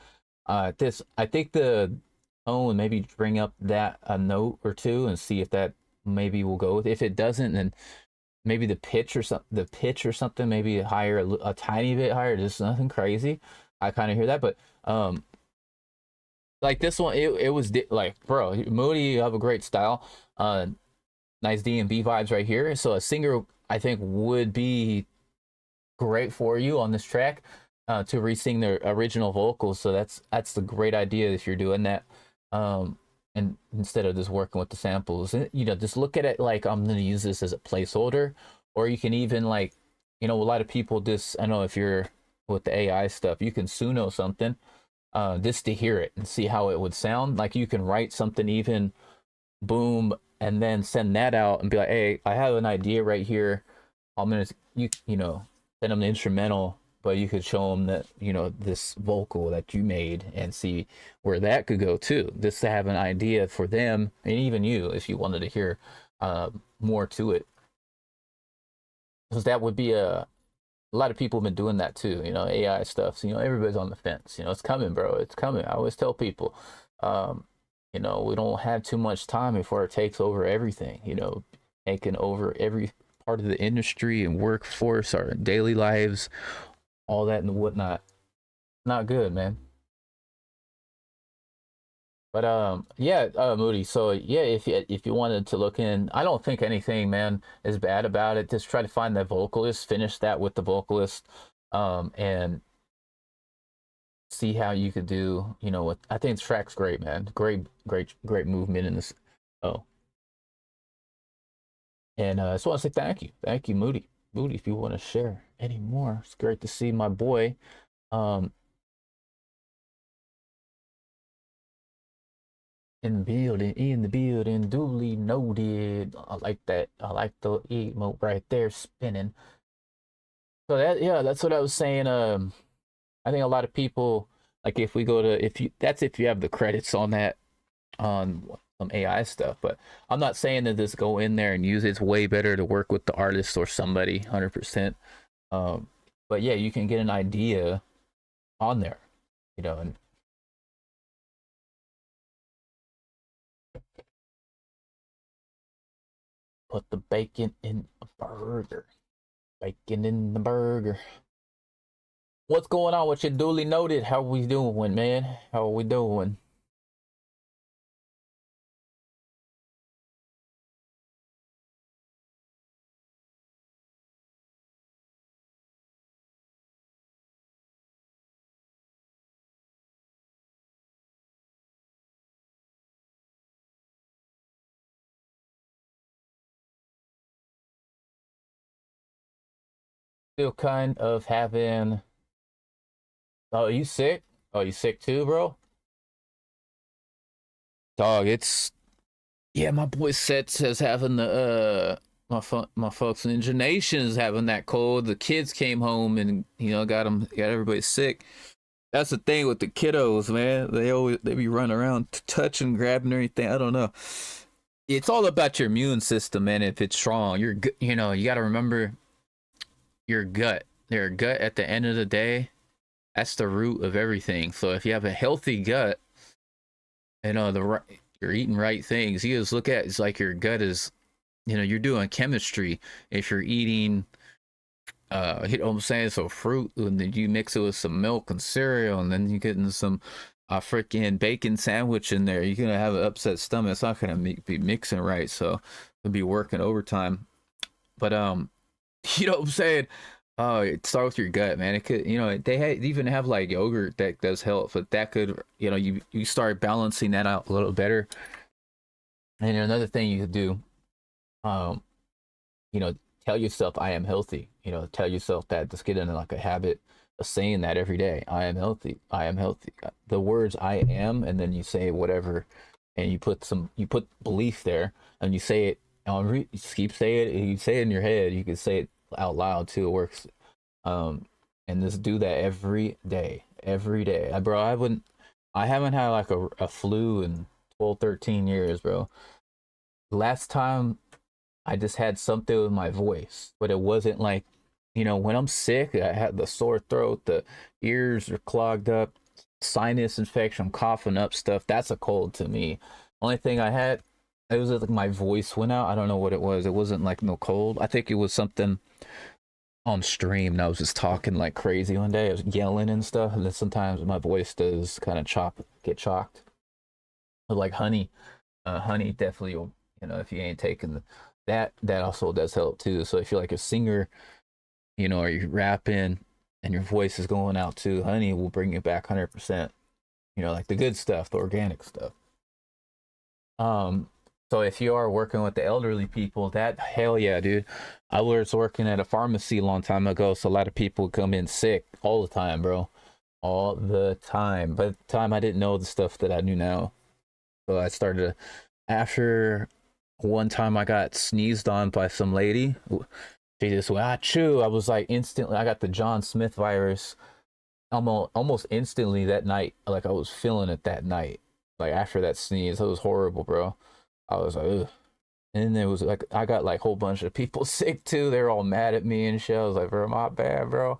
I think the tone, maybe bring up that a note or two and see if that maybe will go with it. If it doesn't, then maybe the pitch or something, maybe higher, a tiny bit higher, just nothing crazy. I kind of hear that, but like this one, it was like, bro, Moody, you have a great style, nice D&B vibes right here. So a singer, I think, would be great for you on this track, to re-sing the original vocals. So that's the great idea if you're doing that, and instead of just working with the samples, just look at it like I'm going to use this as a placeholder. Or you can even, like, a lot of people I know if you're with the AI stuff, you can Suno something just to hear it and see how it would sound. Like you can write something even, boom, and then send that out and be like, hey, I have an idea right here. I'm going to, send them the instrumental, but you could show them that, this vocal that you made and see where that could go too. Just to have an idea for them, and even you, if you wanted to hear more to it. Because that would be a lot of people have been doing that too, AI stuff. So, everybody's on the fence. It's coming, bro. It's coming. I always tell people, we don't have too much time before it takes over everything, taking over every part of the industry and workforce, our daily lives, all that and whatnot. Not good, man. But Moody. So yeah, if you wanted to look in, I don't think anything, man, is bad about it. Just try to find that vocalist, finish that with the vocalist, and see how you could do. What I think the track's great, man. Great movement in this. Oh, and I just want to say thank you, Moody. Moody, if you want to share any more, it's great to see my boy. In the building, duly noted. I like that. I like the emote right there spinning. So that's what I was saying. I think a lot of people, like, if we go to, if you have the credits on that, on some AI stuff, but I'm not saying that just go in there and use it. It's way better to work with the artist or somebody 100%. But yeah, you can get an idea on there, you know, and put the bacon in a burger. Bacon in the burger. What's going on with you, duly noted? How we doing, man? How are we doing? Still kind of having. Oh, you sick? Oh, you sick too, bro? Dog, it's yeah. My boy Seth says having the my folks Ninja Nation is having that cold. The kids came home and got everybody sick. That's the thing with the kiddos, man. They be running around touching, grabbing everything. I don't know. It's all about your immune system, man. If it's strong, you got to remember your gut. Your gut at the end of the day, that's the root of everything. So if you have a healthy gut, you're eating right things. You just look at it's like your gut is, you're doing chemistry. If you're eating, you know what I'm saying, so fruit, and then you mix it with some milk and cereal, and then you getting some freaking bacon sandwich in there, you're gonna have an upset stomach. It's not gonna be mixing right, so it'll be working overtime. But you know what I'm saying? Oh, it starts with your gut, man. It could, they even have like yogurt that does help, but that could, you start balancing that out a little better. And another thing you could do, um, tell yourself I am healthy. Tell yourself that. Just get into like a habit of saying that every day. I am healthy. I am healthy. The words I am, and then you say whatever, and you put belief there, and you say it. Just keep saying it. You say it in your head. You can say it out loud too. It works. And just do that every day. Every day. I haven't had like a flu in 12, 13 years, bro. Last time I just had something with my voice, but it wasn't like, when I'm sick, I had the sore throat, the ears are clogged up, sinus infection, I'm coughing up stuff. That's a cold to me. Only thing I had, it was like my voice went out. I don't know what it was. It wasn't like no cold. I think it was something on stream, and I was just talking like crazy one day. I was yelling and stuff, and then sometimes my voice does kind of get chalked. But like honey, honey definitely will, if you ain't taking that also does help too. So if you're like a singer, or you're rapping and your voice is going out too, honey will bring it back 100%. Like the good stuff, the organic stuff. So if you are working with the elderly people, that hell yeah, dude. I was working at a pharmacy a long time ago, so a lot of people come in sick all the time, bro. All the time. But at the time I didn't know the stuff that I knew now. So I started after one time I got sneezed on by some lady. She just went, achoo. I was like instantly, I got the John Smith virus almost instantly that night. Like I was feeling it that night. Like after that sneeze, it was horrible, bro. I was like, ugh. And then there was like, I got like a whole bunch of people sick too. They're all mad at me and shit. I was like, bro, my bad, bro.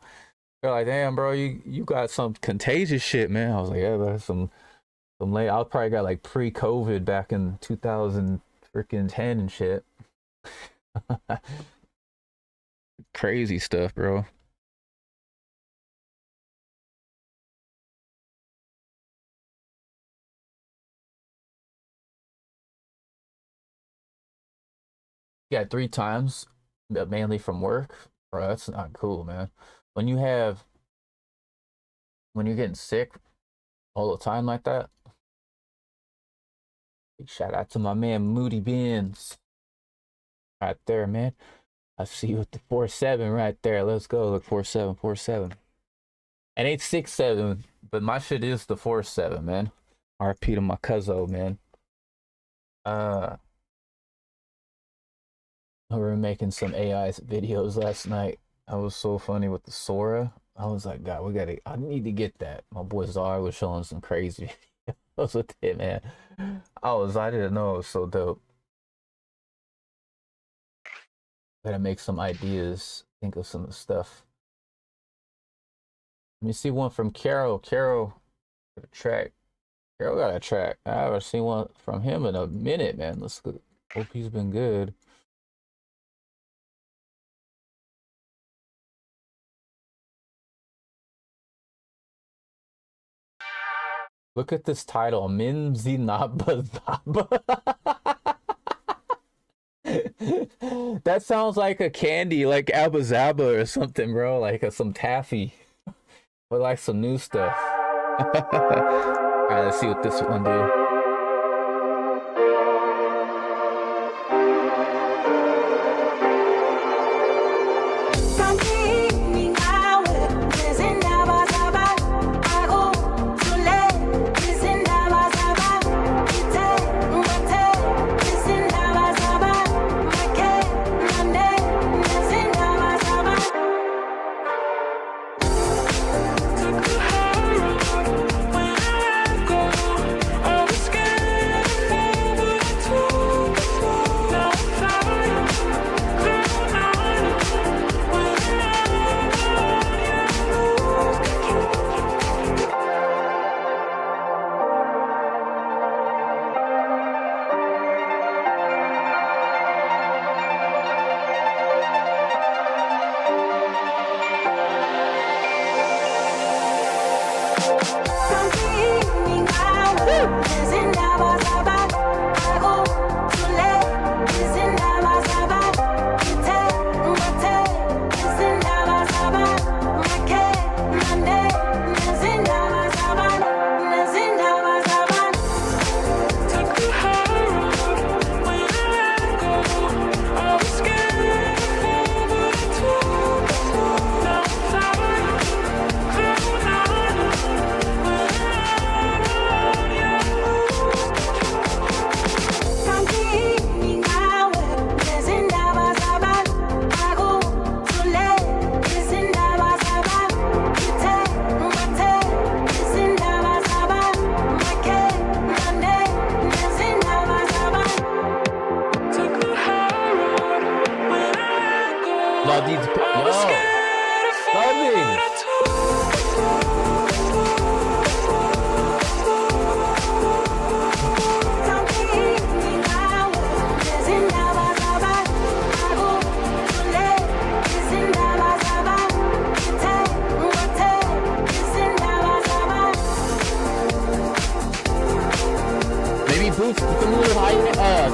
They're like, damn, bro, you got some contagious shit, man. I was like, yeah, that's some late. I probably got like pre-COVID back in 2000 freaking 10 and shit. Crazy stuff, bro. Yeah, 3 times, but mainly from work. Bro, that's not cool, man. When you have when you're getting sick all the time like that, big shout out to my man Moody Beans right there, man. I see you with the 4-7 right there. Let's go. Look, 4-7, 4-7. And 8-6-7, but my shit is the 4-7, man. RP to my cuzzo, man. We were making some AI videos last night. I was so funny with the Sora. I was like, God, I need to get that. My boy Zara was showing some crazy videos with it, man. I didn't know it was so dope. Gotta make some ideas, think of some stuff. Let me see one from Carol. Carol got a track. Carol got a track. I haven't seen one from him in a minute, man. Let's go. Hope he's been good. Look at this title, Mimsy Naba Zaba. That sounds like a candy, like Abba Zaba or something, bro. Like some taffy, but like some new stuff. All right, let's see what this one do.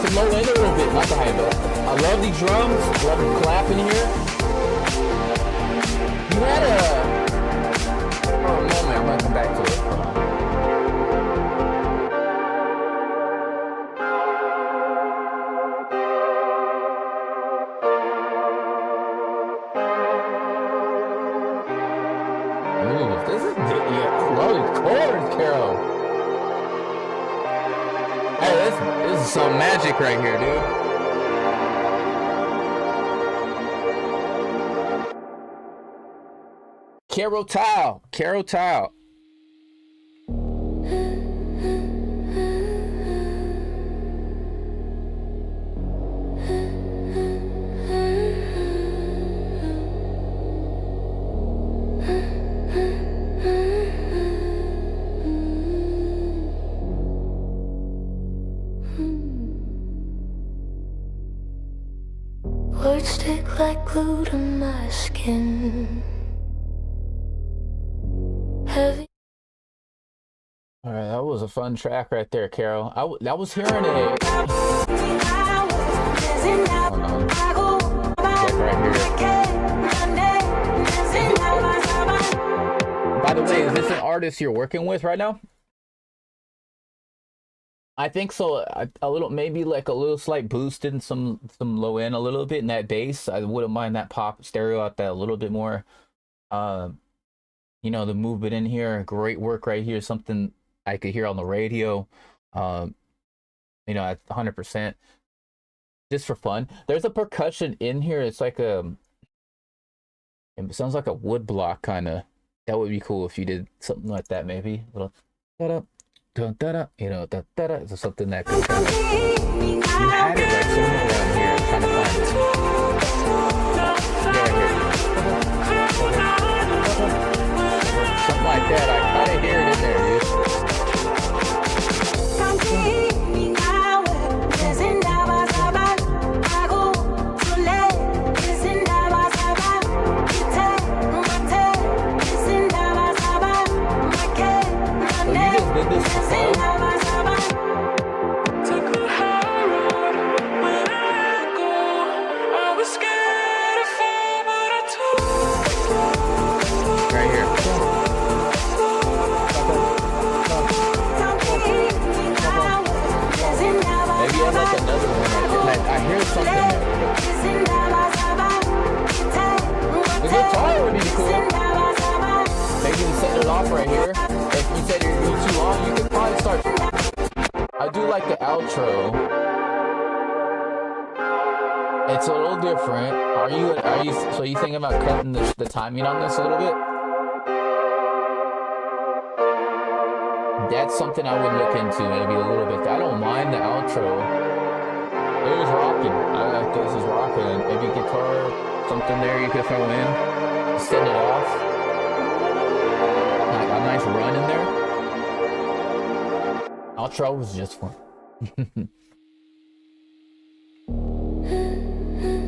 Some low end a little bit, not the high end. I love these drums, love the clap in here. You had a moment, I'm gonna come back to it. Ooh, this is I love these chords, Carol. Hey, this is some magic right here, dude. Carol Tile. Carol Tile. Words stick like glue to my skin. Heavy. All right, that was a fun track right there, Carol. I was hearing it. Hold on. Check right here. By the way, is this an artist you're working with right now? I think so. A little, maybe like a little slight boost in some low end a little bit in that bass. I wouldn't mind that pop stereo out that a little bit more. You know, the movement in here, great work right here. Something I could hear on the radio. You know, at 100%. Just for fun. There's a percussion in here. It's like it sounds like a wood block kind of. That would be cool if you did something like that, maybe. A little da-da. Dun, da, da, you know, da, da, da, is something that could kind of, you had it like somewhere around here. I'm trying to find it. Yeah, right here. like that. I kind of hear it in there, dude. So you just did this for fun? Right here. Maybe I like another one. I hear something there. The guitar would be cool. Maybe you set it off right here. If you said you're too long, you could probably start. I do like the outro. It's a little different. Are you so you thinking about cutting the timing on this a little bit? That's something I would look into maybe a little bit. I don't mind the outro. It was rocking. I like this is rocking. Maybe guitar, something there you could throw in. Send it off. Like a nice run in there. Outro was just fun.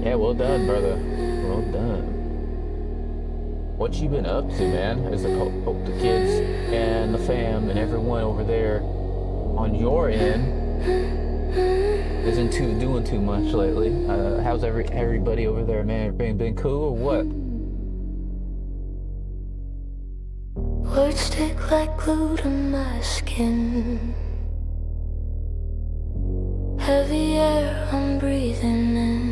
Yeah, well done, brother. Well done. What you been up to, man? Is I hope the kids and the fam and everyone over there on your end isn't doing too much lately. How's everybody over there, man? Been cool or what? Words stick like glue to my skin. Heavy air I'm breathing in.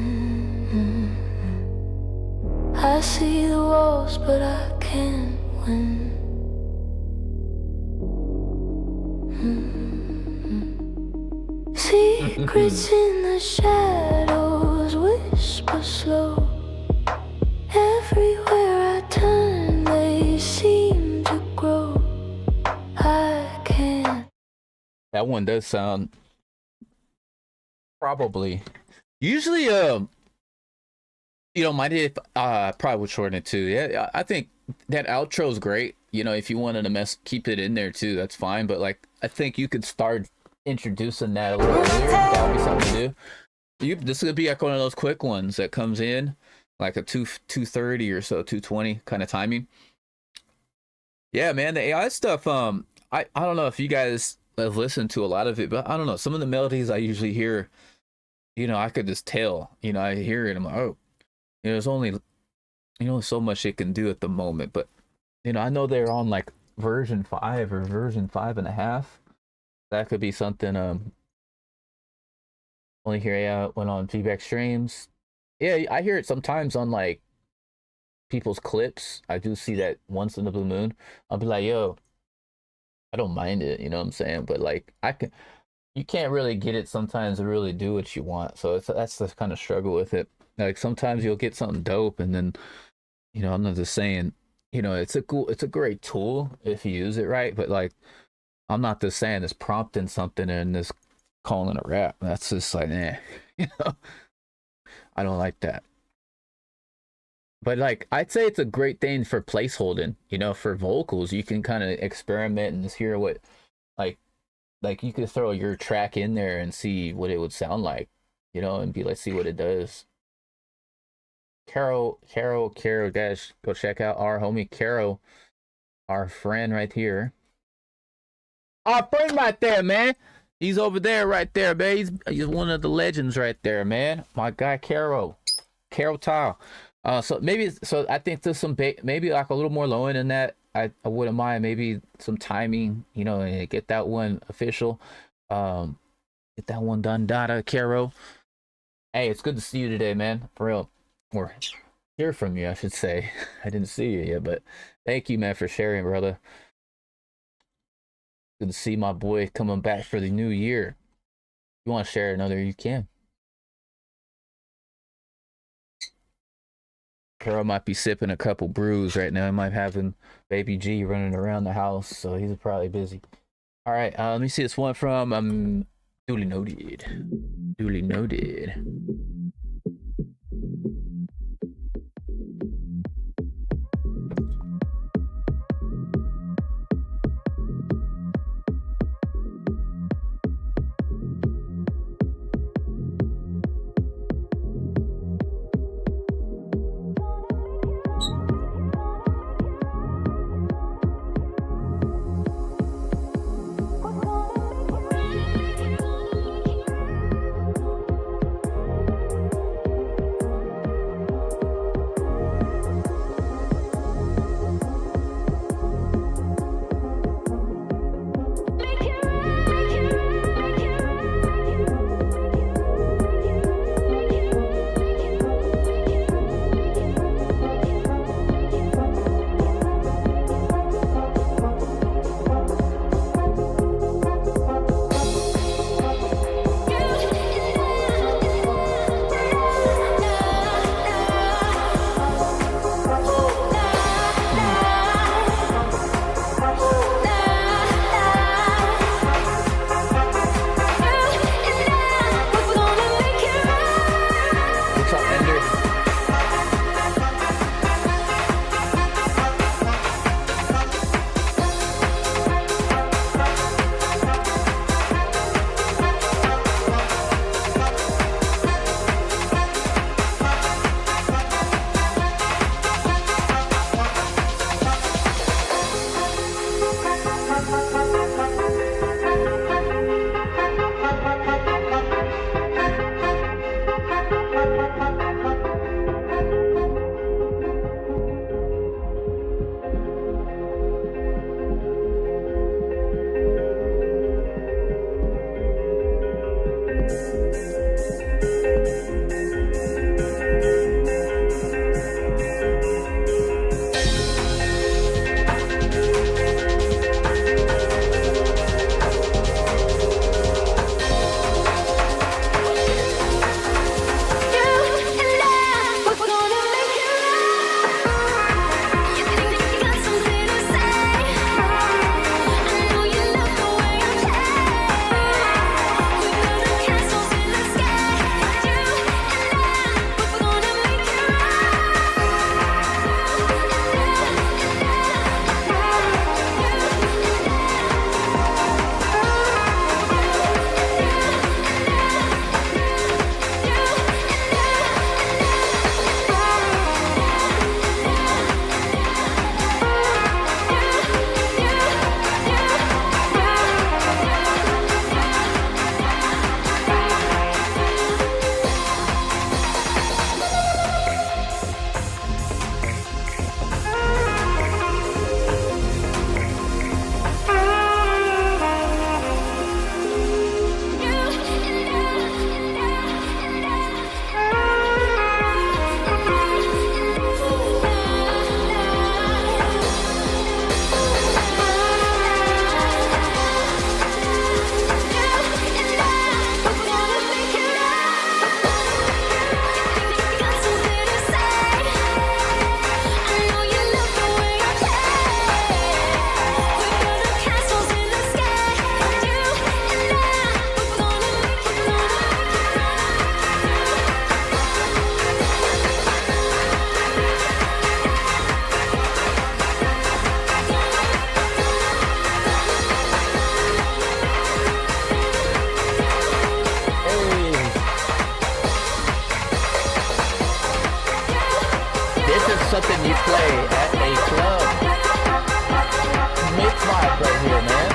I see the walls, but I can't win. Secrets in the shadows whisper slow. Everywhere I turn, they seem to grow. I can't. That one does sound probably. Usually, you know, might if probably would shorten it too. Yeah, I think that outro is great. You know, if you wanted to keep it in there too, that's fine. But like, I think you could start introducing that a little earlier. That would be something to do. This could be like one of those quick ones that comes in like a 2:30 or so, 2:20 kind of timing. Yeah, man, the AI stuff. I don't know if you guys have listened to a lot of it, but I don't know, some of the melodies I usually hear. You know, I could just tell. You know, I hear it. I'm like, oh. You know, there's only, so much it can do at the moment, but, you know, I know they're on like version 5 or version 5.5. That could be something, only hear went on feedback streams. Yeah, I hear it sometimes on like people's clips. I do see that once in the blue moon. I'll be like, yo, I don't mind it, you know what I'm saying? But like, you can't really get it sometimes to really do what you want. So that's the kind of struggle with it. Like sometimes you'll get something dope and then, you know, I'm not just saying, you know, it's a great tool if you use it right, but like, I'm not just saying it's prompting something and just calling it a rap. That's just like, you know, I don't like that. But like, I'd say it's a great thing for placeholding, you know, for vocals. You can kind of experiment and just hear what, like you could throw your track in there and see what it would sound like, you know, and be like, see what it does. Carol, guys, go check out our homie Carol, our friend right here. Our friend right there, man. He's over there, right there, man. He's one of the legends right there, man. My guy Carol Tile. So I think there's some maybe like a little more low end than that. I wouldn't mind maybe some timing, you know, and get that one official. Get that one done, Dada, Carol. Hey, it's good to see you today, man. For real. Or hear from you, I should say. I didn't see you yet, but thank you, man, for sharing, brother. Good to see my boy coming back for the new year. If you want to share another, you can. Carol might be sipping a couple brews right now. He might have baby G running around the house, so he's probably busy. All right, let me see this one from Duly Noted. Duly Noted. at a club. Mix vibe right here, man.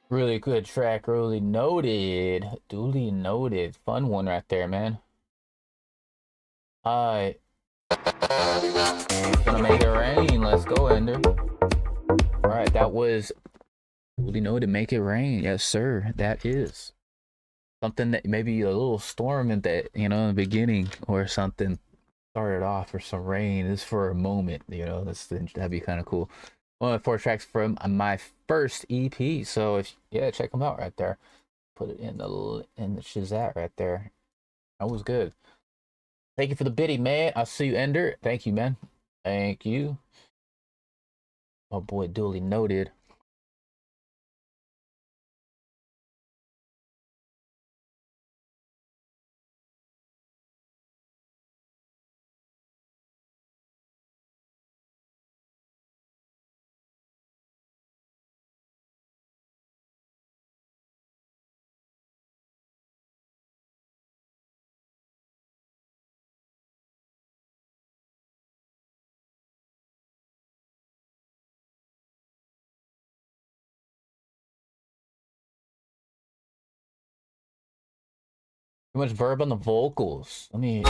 Really good track, really noted. Duly noted. Fun one right there, man. Alright. Gonna make it rain. Let's go, Ender. Alright, that was duly noted. Make it rain. Yes, sir. That is something that maybe a little storm in that, in the beginning or something started off, or some rain. Is for a moment, that'd be kind of cool. One of the 4 tracks from my first EP, so check them out right there. Put it in the Shazat right there. That was good. Thank you for the biddy, man. I'll see you, Ender. Thank you, man. Thank you. Oh boy, duly noted. Too much verb on the vocals. Let me.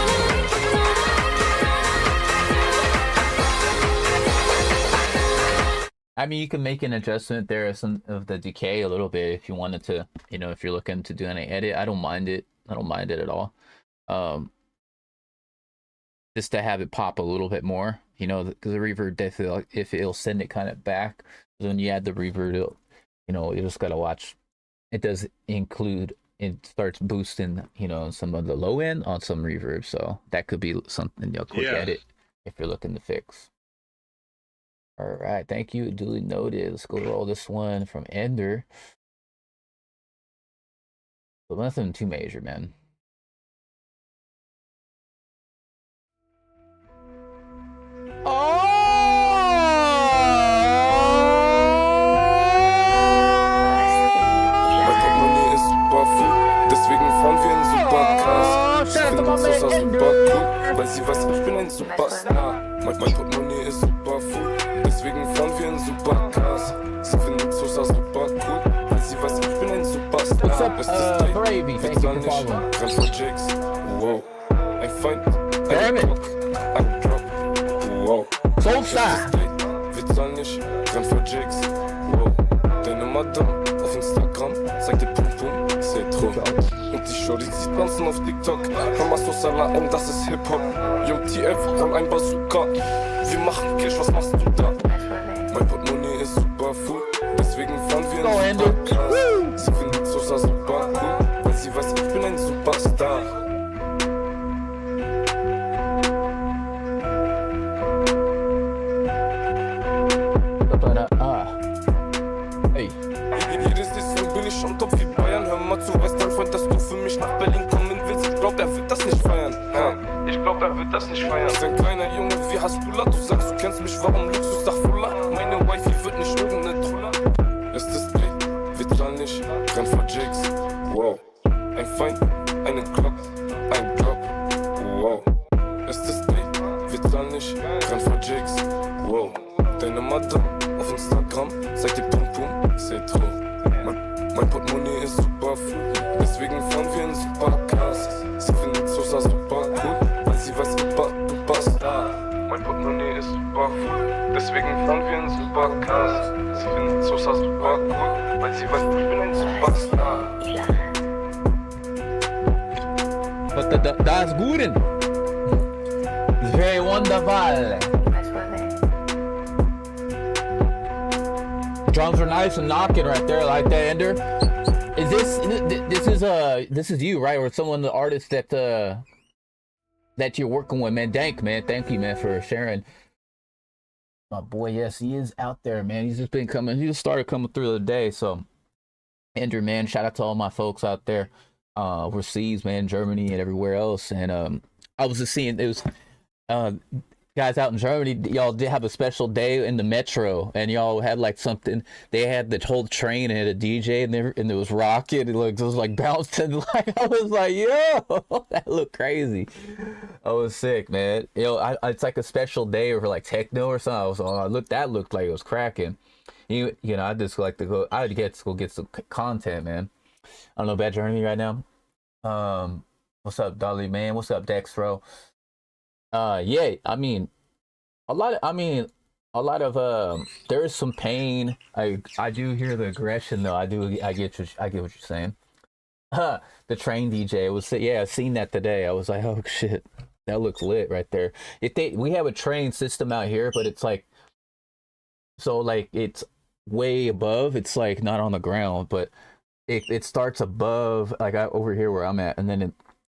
I mean, you can make an adjustment there of some of the decay a little bit if you wanted to. If you're looking to do any edit, I don't mind it. I don't mind it at all. Just to have it pop a little bit more, because the reverb definitely, if it'll send it kind of back. When you add the reverb, you just gotta watch. It does include. It starts boosting, some of the low end on some reverb, so that could be something quick edit if you're looking to fix. All right, thank you, duly noted. Let's go roll this one from Ender. But nothing too major, man. Deswegen fahren wir in Supercars. Ich finde Sosa super cool, weil sie weiß, ich bin ein Superstar. Mein Portemonnaie ist super full, deswegen fahren wir in Supercars. Sie findet Sosa super cool, weil sie weiß, ich bin ein Superstar. Es ist Day, wir zahlen nicht, renn vor Jakes. Wow, ein Feind, ein Block, ein Drop. Wow, es ist Day, wir zahlen nicht, renn vor Jakes. Wow, deine Madame auf Instagram zeigt dir Pum Pum, c'est trop. Und die Shorty sieht tanzen auf TikTok. Mama Sosa la das ist Hip-Hop. Jung TF, roll ein Bazooka. Wir machen Cash, was machst du da? Mein Portemonnaie ist super full, deswegen fahren wir in Supercars. Sie findet Sosa super cool, weil sie weiß, ich bin ein Superstar. Hey. Jedes Ding bin ich schon top wie Bayern. Hör mal zu, weißt dein Freund, dass du für mich nach Berlin kommen willst. Ich glaub, er wird das nicht feiern. Ich glaub, er wird das nicht feiern. Ist ein kleiner Junge wie Hasbula. Du sagst, du kennst mich, warum Luxus nach Fuller? Meine Wifey wird nicht irgendeine Truller. Es ist Day, wir zahlen nicht, renn vor Jakes. Wow, ein Feind, eine Glock, ein Drop. Wow, es ist Day, wir zahlen nicht, renn vor Jakes. Wow, deine Madame auf Instagram zeigt dir Pum Pum, c'est trop. Mein Portemonnaie ist super full, deswegen fahren wir in Supercars. Sie findet Sosa super cool, weil sie weiß, du passt da. Mein Portemonnaie ist super full, deswegen fahren wir in Supercars. Sie findet Sosa super cool, weil sie weiß, ich bin ein Superstar. But that's good. It's very wonderful. Drums are nice and knocking right there, like that, Ender. Is this is you, right? Or someone, the artist that you're working with, man? Thank you, man, for sharing. My boy, yes, he is out there, man. He's just been coming. He just started coming through the day, so Ender, man. Shout out to all my folks out there, overseas, man, Germany and everywhere else. And I was just seeing it was guys out in Germany. Y'all did have a special day in the metro, and y'all had like something. They had the whole train and had a DJ, and it was rocking. It was like bouncing. Like I was like, yo, that looked crazy. I was sick, man. It's like a special day over like techno or something. That looked like it was cracking. You know, I just like to go. I'd get to go get some content, man. I don't know about Germany right now. What's up, Dolly, man? What's up, Dextro? Yeah, I mean, a lot of there is some pain. I do hear the aggression though. I get what you're saying. The train DJ was, yeah, I seen that today. I was like, oh shit, that looks lit right there. We have a train system out here, but it's like, so like it's way above. It's like not on the ground, but it starts above, like over here where I'm at, and then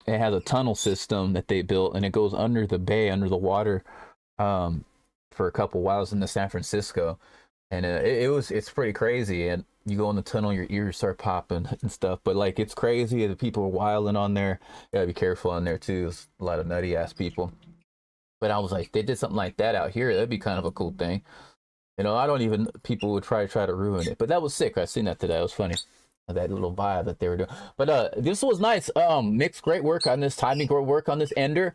it has a tunnel system that they built, and it goes under the bay, under the water, for a couple whiles into San Francisco, and it's pretty crazy. And you go in the tunnel, your ears start popping and stuff. But like it's crazy. The people are wilding on there. You gotta be careful on there too. There's a lot of nutty ass people. But I was like, they did something like that out here. That'd be kind of a cool thing. You know, people would try to ruin it. But that was sick. I seen that today. It was funny. That little vibe that they were doing. But this was nice. Mixed great work on this, timing great work on this Ender.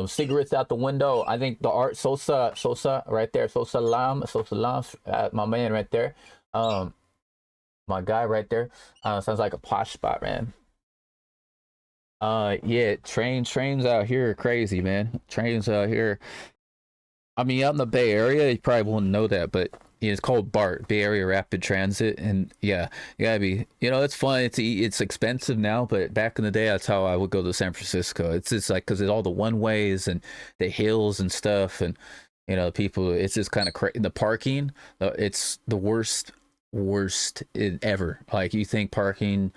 Cigarettes out the window. I think the art Sosa right there. Sosa Lam, my man right there. My guy right there. Sounds like a posh spot, man. Yeah, trains out here are crazy, man. Trains out here. I mean, out in the Bay Area, you probably won't know that, but yeah, it's called BART, Bay Area Rapid Transit, and yeah, you gotta be, you know, it's fun. It's expensive now, but back in the day, that's how I would go to San Francisco. It's just like, because it's all the one ways and the hills and stuff, and you know, people. It's just kind of crazy. The parking, it's the worst ever. Like, you think parking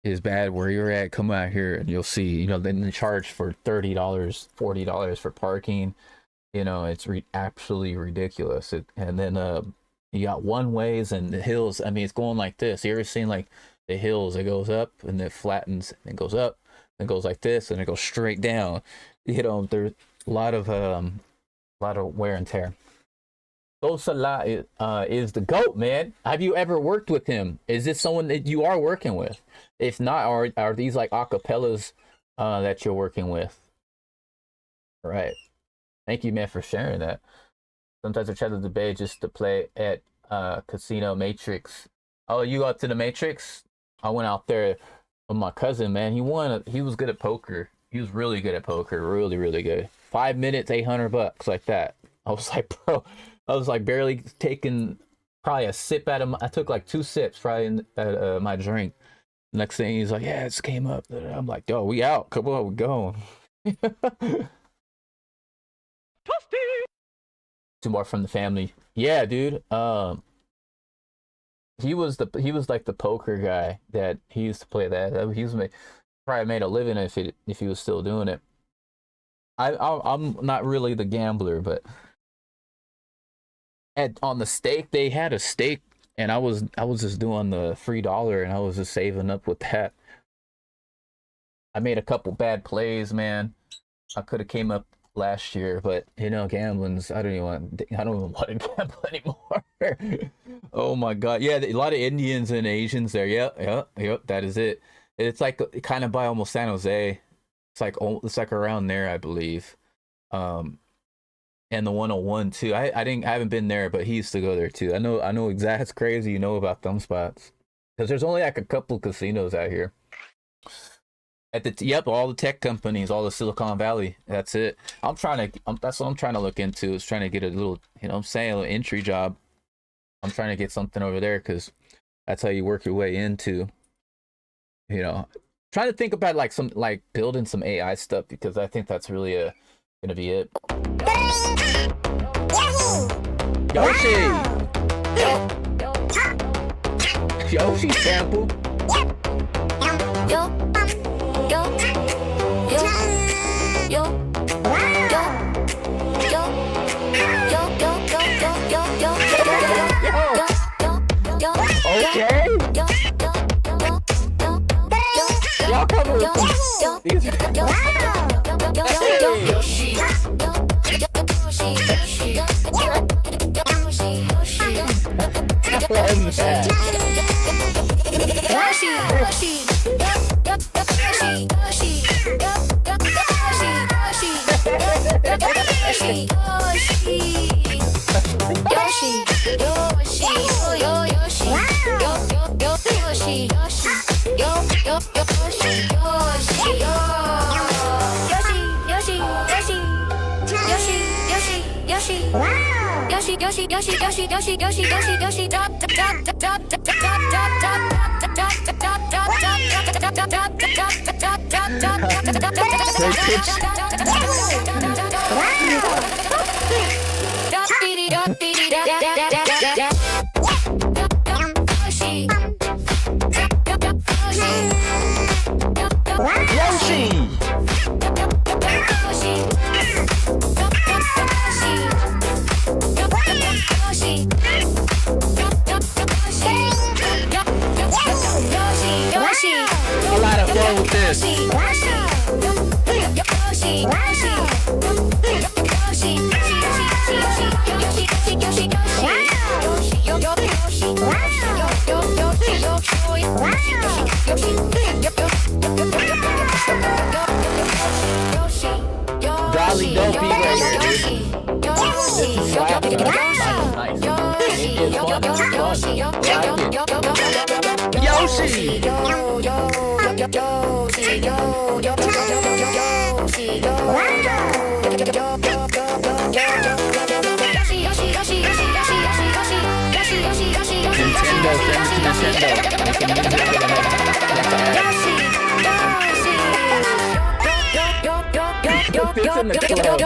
is bad where you're at, come out here and you'll see. You know, then they charge for $30, $40 for parking. You know, it's absolutely ridiculous. And then you got one ways and the hills. I mean, it's going like this. You ever seen like the hills? It goes up and it flattens and goes up and goes like this and it goes straight down. You know, there's a lot of wear and tear. Salah is the GOAT, man. Have you ever worked with him? Is this someone that you are working with? If not, are these like acapellas that you're working with? All right. Thank you, man, for sharing that. Sometimes I try to debate just to play at Casino Matrix. Oh, you go up to the Matrix? I went out there with my cousin, man. He won. He was good at poker. He was really good at poker. Really, really good. 5 minutes, $800, like that. I was like, bro. I was like barely taking probably a sip out of I took like 2 sips probably at my drink. Next thing he's like, yeah, it just came up. I'm like, yo, we out. Come on, we're going. Two more from the family. Yeah, dude. He was like the poker guy that he used to play that. He was probably made a living if he was still doing it. I'm not really the gambler, but on the stake, they had a stake, and I was just doing the free dollar, and I was just saving up with that. I made a couple bad plays, man. I could have came up last year, but you know, gambling's, I don't even want to gamble anymore. Oh my god. Yeah, a lot of Indians and Asians there. Yep, that is it. It's like kind of by almost San Jose. It's like around there, I believe. And the 101 too. I haven't been there, but he used to go there too. I know exactly. It's crazy, you know, about them spots, because there's only like a couple casinos out here. All the tech companies, all the Silicon Valley. That's it. That's what I'm trying to look into, is trying to get a little, you know what I'm saying, a little entry job. I'm trying to get something over there, because that's how you work your way into, you know, trying to think about like building some AI stuff, because I think that's really gonna be it. Yoshi! Yoshi sample. Okay. A lot of fun with this. Dolly, don't be right here, dude. This is slapping. Nice. It's fun. It's fun. Yoshi! Nintendo, send it to Nintendo. Making music for the next this in the club.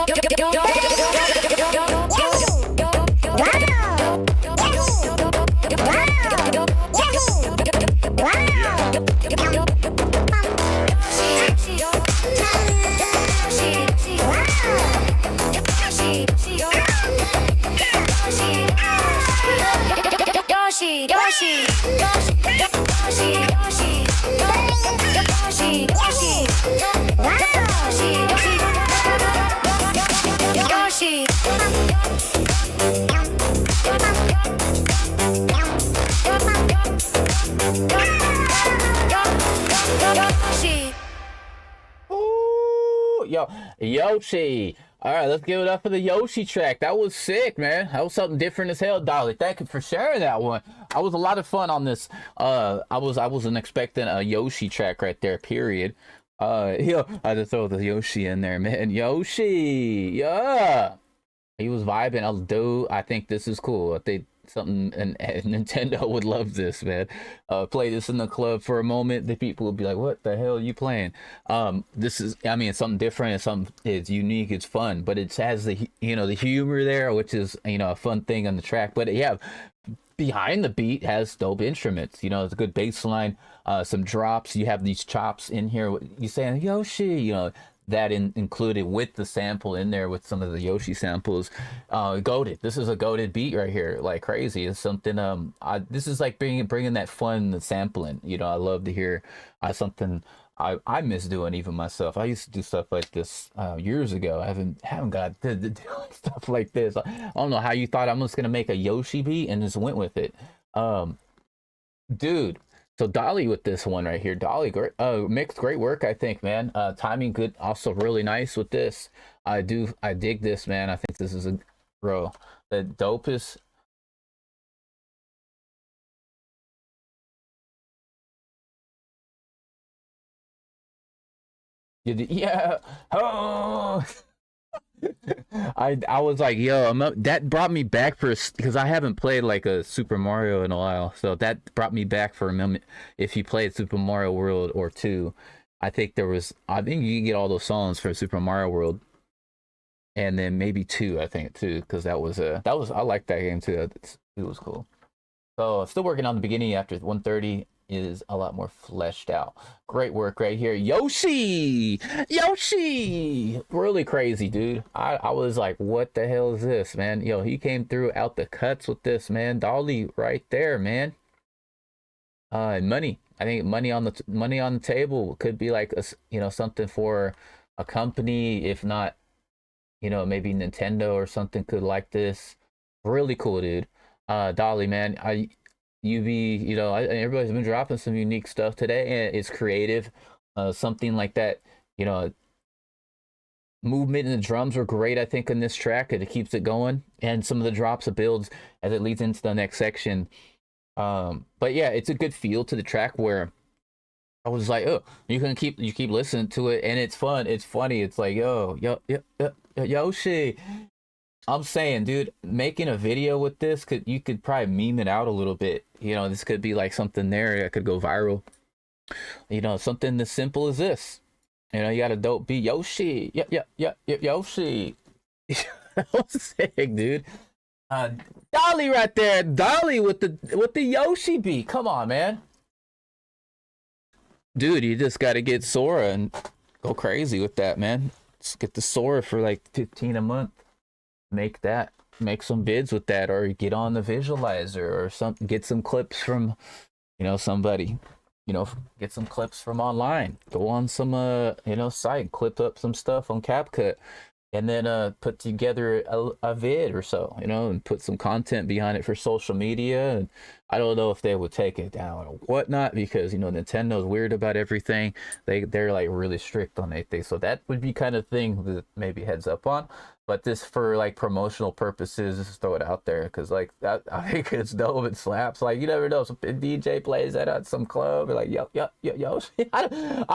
Ooh, yo, Yoshi. All right, let's give it up for the Yoshi track. That was sick, man. That was something different as hell, Dolly. Thank you for sharing that one. I was a lot of fun on this. I wasn't expecting a Yoshi track right there, period. Yo, I just throw the Yoshi in there, man. Yoshi, yeah. He was vibing. I think this is cool. I think something, and Nintendo would love this, man. Play this in the club for a moment. The people would be like, what the hell are you playing? This is, I mean, it's something different. It's unique. It's fun, but it has the humor there, which is, a fun thing on the track. But yeah, behind the beat has dope instruments. It's a good bass line, some drops. You have these chops in here. You saying Yoshi, that included with the sample in there with some of the Yoshi samples. Goated. This is a goated beat right here, like crazy. It's something. This is like bringing that fun, the sampling. I love to hear something. I miss doing even myself. I used to do stuff like this years ago. I haven't got to do stuff like this. I don't know how you thought I'm just gonna make a Yoshi beat and just went with it, dude. So Dolly with this one right here. Dolly, mixed great work, I think, man. Timing good, also really nice with this. I dig this, man. I think this is the dopest. Yeah. Oh. I was like, yo, that brought me back because I haven't played like a Super Mario in a while, so that brought me back for a moment. If you played Super Mario World or 2, I think you can get all those songs for Super Mario World, and then maybe 2, I think too, because I liked that game too. It was cool. So still working on the beginning after 130. Is a lot more fleshed out. Great work right here. Yoshi! Really crazy, dude. I was like, what the hell is this, man? Yo, he came through out the cuts with this, man. Dolly right there, man. And money. I think money on the table could be like something for a company, if not, maybe Nintendo or something could like this. Really cool, dude. Dolly, man, everybody's been dropping some unique stuff today, and it's creative. Something like that, movement in the drums were great, I think, in this track. It keeps it going, and some of the drops it builds as it leads into the next section. But yeah, it's a good feel to the track where I was like, oh, you keep listening to it, and it's fun. It's funny. It's like, Yoshi. I'm saying, dude, making a video with this you could probably meme it out a little bit. This could be like something there that could go viral. Something as simple as this. You got a dope beat, Yoshi. Yeah, Yoshi. I'm saying, dude. Dolly right there, Dolly with the Yoshi beat. Come on, man. Dude, you just got to get Sora and go crazy with that, man. Let's get the Sora for like 15 a month. Make some bids with that, or get on the visualizer or something. Get some clips from, somebody. Get some clips from online. Go on some site, clip up some stuff on CapCut, and then put together a vid or so, and put some content behind it for social media. And I don't know if they would take it down or whatnot, because Nintendo's weird about everything. They're like really strict on anything. So that would be kind of thing that maybe heads up on. But this for like promotional purposes, just throw it out there, because like that, I think it's dope. It slaps. Like, you never know, some DJ plays that at some club, or like yo. I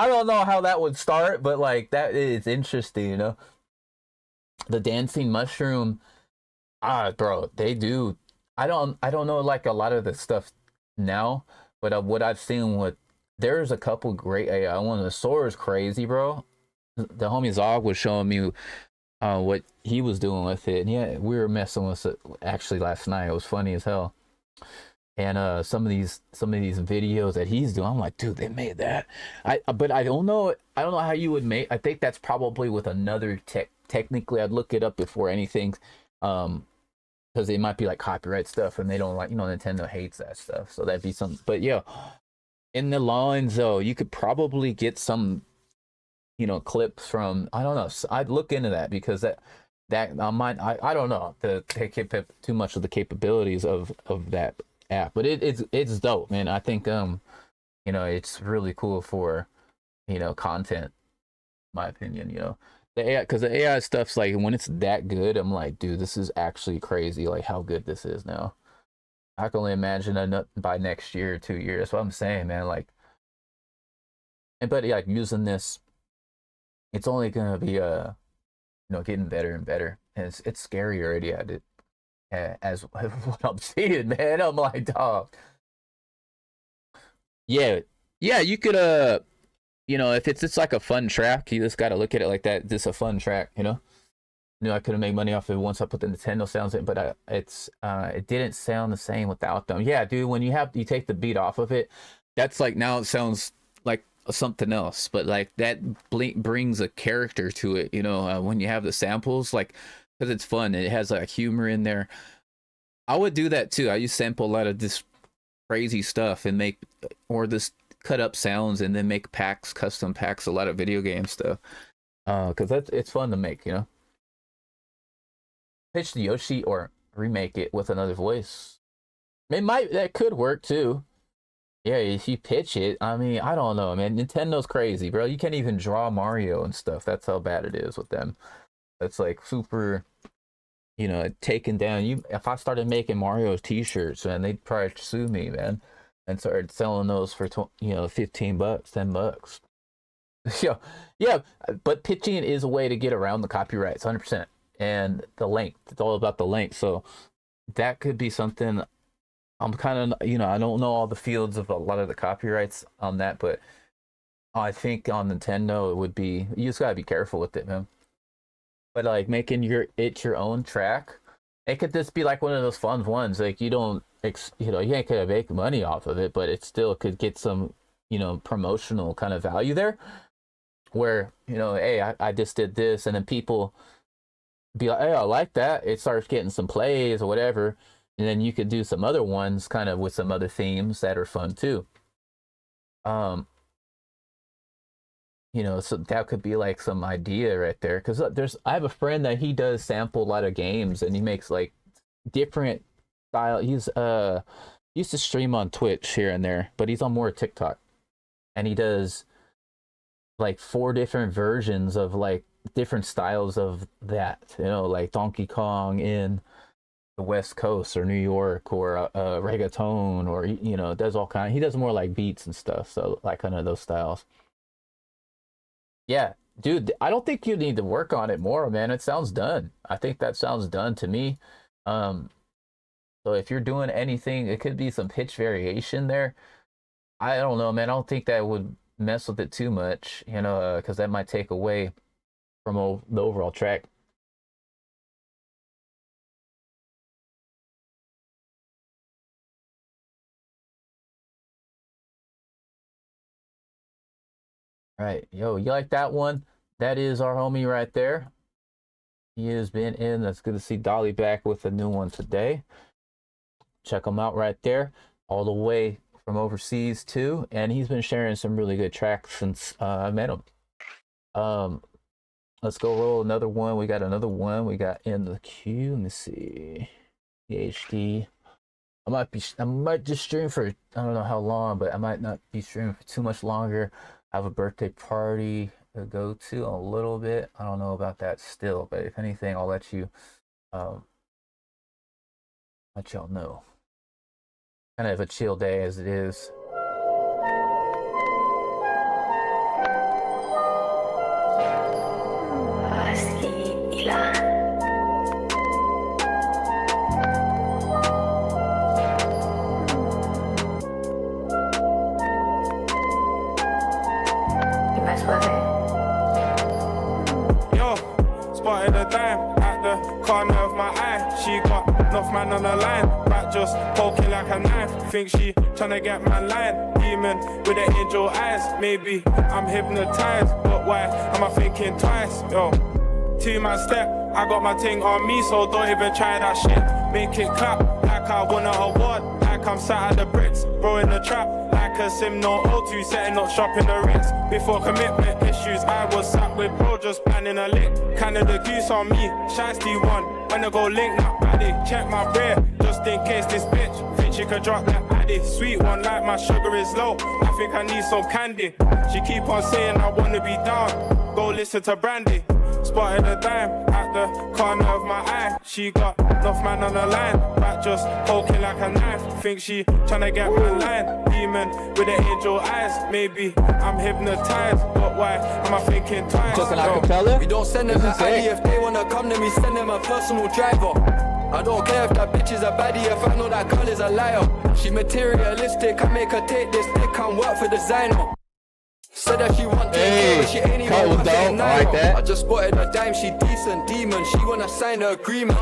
don't know how that would start, but like that is interesting, The dancing mushroom, bro, they do. I don't know like a lot of the stuff now, but what I've seen there's a couple great AI. One of the Sora's crazy, bro. The homie Zog was showing me what he was doing with it, and yeah, we were messing with it actually last night. It was funny as hell. And some of these videos that he's doing, I'm like, dude, they made that. But I don't know how you would make. I think that's probably with another technically, I'd look it up before anything, because it might be like copyright stuff, and they don't like, Nintendo hates that stuff, so that'd be something. But yeah, in the lines though, you could probably get some clips from, I don't know, I'd look into that, because that I don't know, take too much of the capabilities of that app, but it's dope, man. I think it's really cool for content, in my opinion. The AI, because the AI stuff's like, when it's that good, I'm like, dude, this is actually crazy, like how good this is now. I can only imagine by next year or 2 years. That's what I'm saying, man. Like, but yeah, like using this, it's only gonna be getting better and better, and it's scary already at it, as what I'm seeing, man. I'm like, dog. Yeah, you could if it's just like a fun track, you just gotta look at it like that. Just a fun track, I could have made money off it once I put the Nintendo sounds in, but it didn't sound the same without them. Yeah, dude, when you take the beat off of it, that's like, now it sounds like something else, but like that brings a character to it, when you have the samples, like, because it's fun. It has like humor in there. I would do that too. I used to sample a lot of this crazy stuff and this cut up sounds, and then make custom packs, a lot of video game stuff, because it's fun to make. Pitch the Yoshi or remake it with another voice. That could work too. Yeah, if you pitch it, I mean, I don't know, man. Nintendo's crazy, bro. You can't even draw Mario and stuff. That's how bad it is with them. That's like super, taken down. If I started making Mario's t-shirts, man, they'd probably sue me, man, and started selling those for $15, $10. Yeah, but pitching it is a way to get around the copyrights, 100%. And the length, it's all about the length. So that could be something. I'm kind of, I don't know all the fields of a lot of the copyrights on that, but I think on Nintendo it would be, you just gotta be careful with it, man. But like making your own track, it could just be like one of those fun ones. Like you ain't gonna make money off of it, but it still could get some, promotional kind of value there. Where, hey, I just did this, and then people be like, hey, I like that. It starts getting some plays or whatever. And then you could do some other ones kind of with some other themes that are fun too. Um, you know, so that could be like some idea right there. Because I have a friend that he does sample a lot of games, and he makes like different style. He used to stream on Twitch here and there, but he's on more TikTok, and he does like 4 different versions of like different styles of that. You know, like Donkey Kong in the West Coast or New York, or reggaeton, or you know, does all kind. He does more like beats and stuff, so like kind of those styles. Yeah, dude, I don't think you need to work on it more, man. It sounds done. I think that sounds done to me. Um, so if you're doing anything, it could be some pitch variation there. I don't know, man. I don't think that would mess with it too much, you know, because that might take away from the overall track. Right, yo, you like that one? That is our homie right there. He has been in. That's good to see Dolly back with a new one today. Check him out right there, all the way from overseas too. And he's been sharing some really good tracks since I met him. Let's go roll another one. We got another one. We got in the queue. Let me see. PhD. I might just stream for, I don't know how long, but I might not be streaming for too much longer. I have a birthday party to go to a little bit. I don't know about that still, but if anything, I'll let y'all know. Kind of a chill day as it is. Yo, spotted a dime at the corner of my eye. She got enough man on the line, back just poking like a knife. Think she tryna get my line. Demon with the angel eyes. Maybe I'm hypnotized, but why am I thinking twice? Yo, 2-man step, I got my ting on me, so don't even try that shit. Make it clap like I won an award, like I'm sat at the bricks, bro in the trap. Like a sim, no O2, setting up shop in the Ritz. Before commitment issues, I was sat with bro, just planning a lick. Kinda the goose on me, shiesty one. When I go link, not baddie. Check my bread, just in case this bitch think she could drop that addy. Sweet one, like my sugar is low. I think I need some candy. She keep on saying I wanna be down. Go listen to Brandy. Spotted a dime at the corner of my eye. She got enough man on the line, back just poking like a knife. Think she tryna get my line. Demon with the angel eyes. Maybe I'm hypnotized, but why am I thinking twice? Just an acapella? We don't send them an alley. If they wanna come, then we send them a personal driver. I don't care if that bitch is a baddie, if I know that girl is a liar. She materialistic, I make her take this dick and work for designer. Said that she want to but she ain't even worth it. I just spotted a dime, she decent demon, she wanna sign the agreement.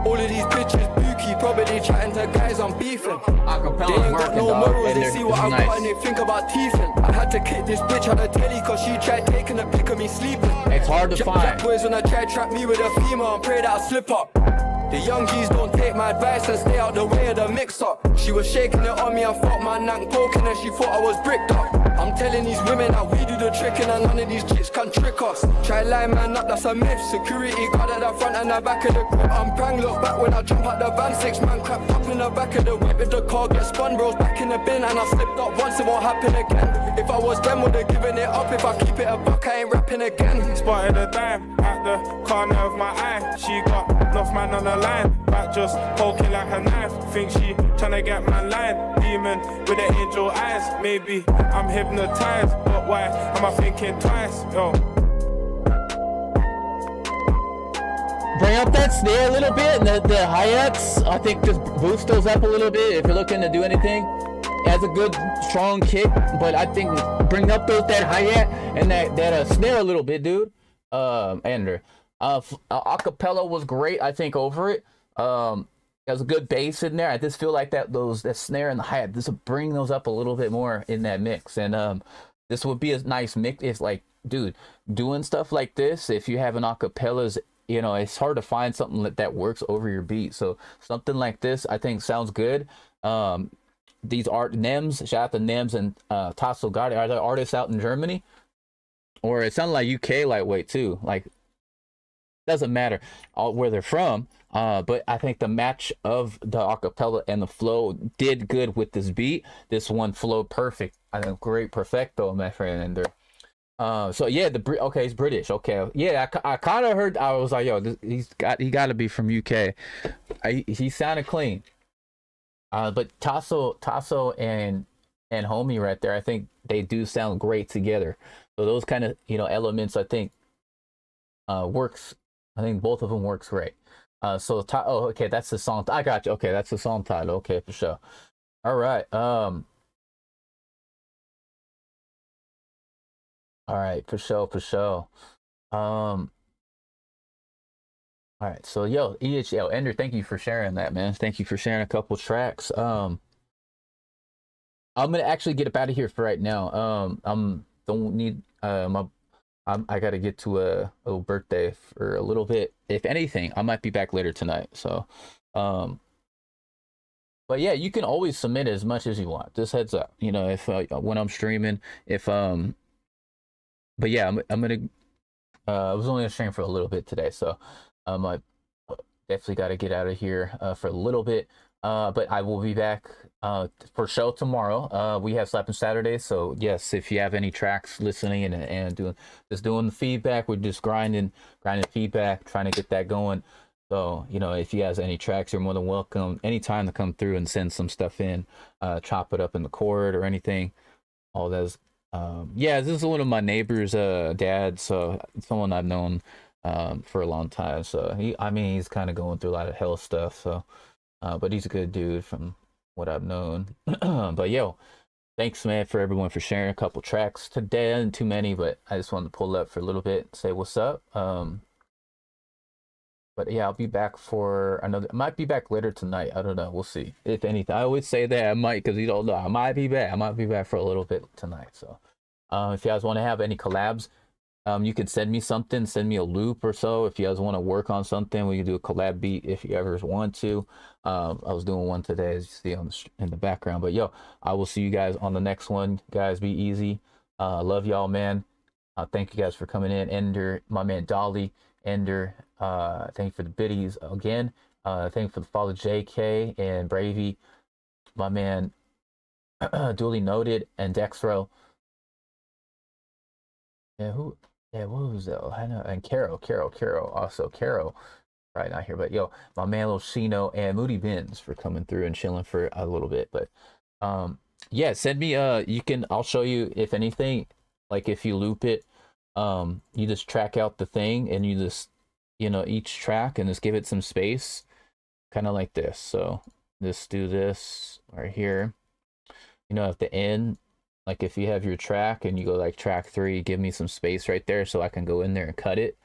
All of these bitches bookie, probably chatting to guys I'm beefing. They ain't got no morals, they see what I got and they think about teething. I had to kick this bitch out of telly cause she tried taking a pic of me sleeping. It's hard to find. Boys when I try to trap me with a female and pray that I slip up. The young G's don't take my advice and stay out the way of the mix-up. She was shaking it on me and fought my neck poking and she thought I was bricked up. I'm telling these women that we do the tricking and none of these chicks can trick us. Try line man up, that's a myth. Security guard at the front and the back of the grip. I'm prang, look back when I jump out the van. 6 man crept up in the back of the whip. If the car gets spun, bro's back in the bin and I slipped up once, it won't happen again. If I was them, would've given it up. If I keep it a buck, I ain't rapping again. Spotted a dime at the corner of my eye. She got enough man on the line, back just poking like a knife. Think she tryna get my line. Demon with the angel eyes. Maybe I'm hypnotized, but why am I thinking twice? Yo. Bring up that snare a little bit, and the hi-hats, I think just boost those up a little bit if you're looking to do anything. It has a good strong kick, but I think bring up that hi-hat and that snare a little bit, dude. Acapella was great, I think, over it. There's a good bass in there. I just feel like that snare and the hi-hat, this will bring those up a little bit more in that mix. And this would be a nice mix. It's like, dude, doing stuff like this, if you have an acapellas, you know, it's hard to find something that works over your beat. So something like this, I think, sounds good. these art Nems, shout out to Nems and Tasso Gotti, are there artists out in Germany? Or it sounded like UK lightweight too. Like, doesn't matter where they're from. But I think the match of the acapella and the flow did good with this beat. This one flowed perfect. I think great perfecto, my friend. And so yeah, okay, he's British. Okay, yeah, I kind of heard. I was like, yo, he got to be from UK. He sounded clean. But Tasso and Homie right there, I think they do sound great together. So those kind of elements, I think, works. I think both of them works great. Okay, that's the song. I got you. Okay, that's the song title. Okay, for sure. All right. All right, for sure. All right, so yo, EHL Ender, thank you for sharing that, man. Thank you for sharing a couple tracks. I'm gonna actually get up out of here for right now. Don't need I gotta get to a little birthday for a little bit. If anything, I might be back later tonight. So, but yeah, you can always submit as much as you want. Just heads up, if when I'm streaming, but yeah, I'm gonna. I was only gonna stream for a little bit today, so I definitely got to get out of here for a little bit. But I will be back for show tomorrow. We have Slapping Saturday, so yes, if you have any tracks listening and doing the feedback, we're just grinding feedback, trying to get that going. So if you guys have any tracks, you're more than welcome anytime to come through and send some stuff in, chop it up in the chord or anything. All those. Yeah, this is one of my neighbor's dad, so someone I've known for a long time. So he's kind of going through a lot of health stuff. So. But he's a good dude from what I've known. But yo, thanks, man, for everyone for sharing a couple tracks today. And too many, but I just wanted to pull up for a little bit, say what's up. But yeah, I'll be back for another. I might be back later tonight. I don't know. We'll see. If anything, I always say that I might, because you don't know. I might be back. I might be back for a little bit tonight. So, if you guys want to have any collabs, you could send me something, send me a loop or so. If you guys want to work on something, we can do a collab beat if you ever want to. I was doing one today, as you see in the background. But yo, I will see you guys on the next one. Guys, be easy. Love y'all, man. Thank you guys for coming in. Ender, my man Dolly, Ender. Thank you for the biddies again. Thank you for the follow, JK and Bravey, my man. Duly noted, and Dexro. Yeah, who? Yeah, what was that? I know, and Carol, also Carol, right out here. But yo, my man Loshino and Moody Benz for coming through and chilling for a little bit. But yeah, send me I'll show you if anything, like if you loop it, you just track out the thing and you just each track and just give it some space, kind of like this. So just do this right here, at the end. Like if you have your track and you go like track 3, give me some space right there so I can go in there and cut it,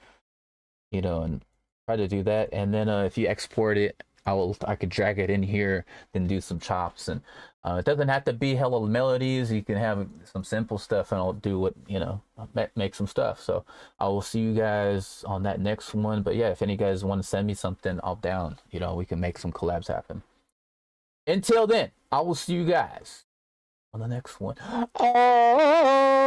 and try to do that. And then if you export it, I could drag it in here, then do some chops. And it doesn't have to be hella melodies. You can have some simple stuff and I'll do what, make some stuff. So I will see you guys on that next one. But yeah, if any guys want to send me something, I'll down, we can make some collabs happen. Until then, I will see you guys on the next one. Oh.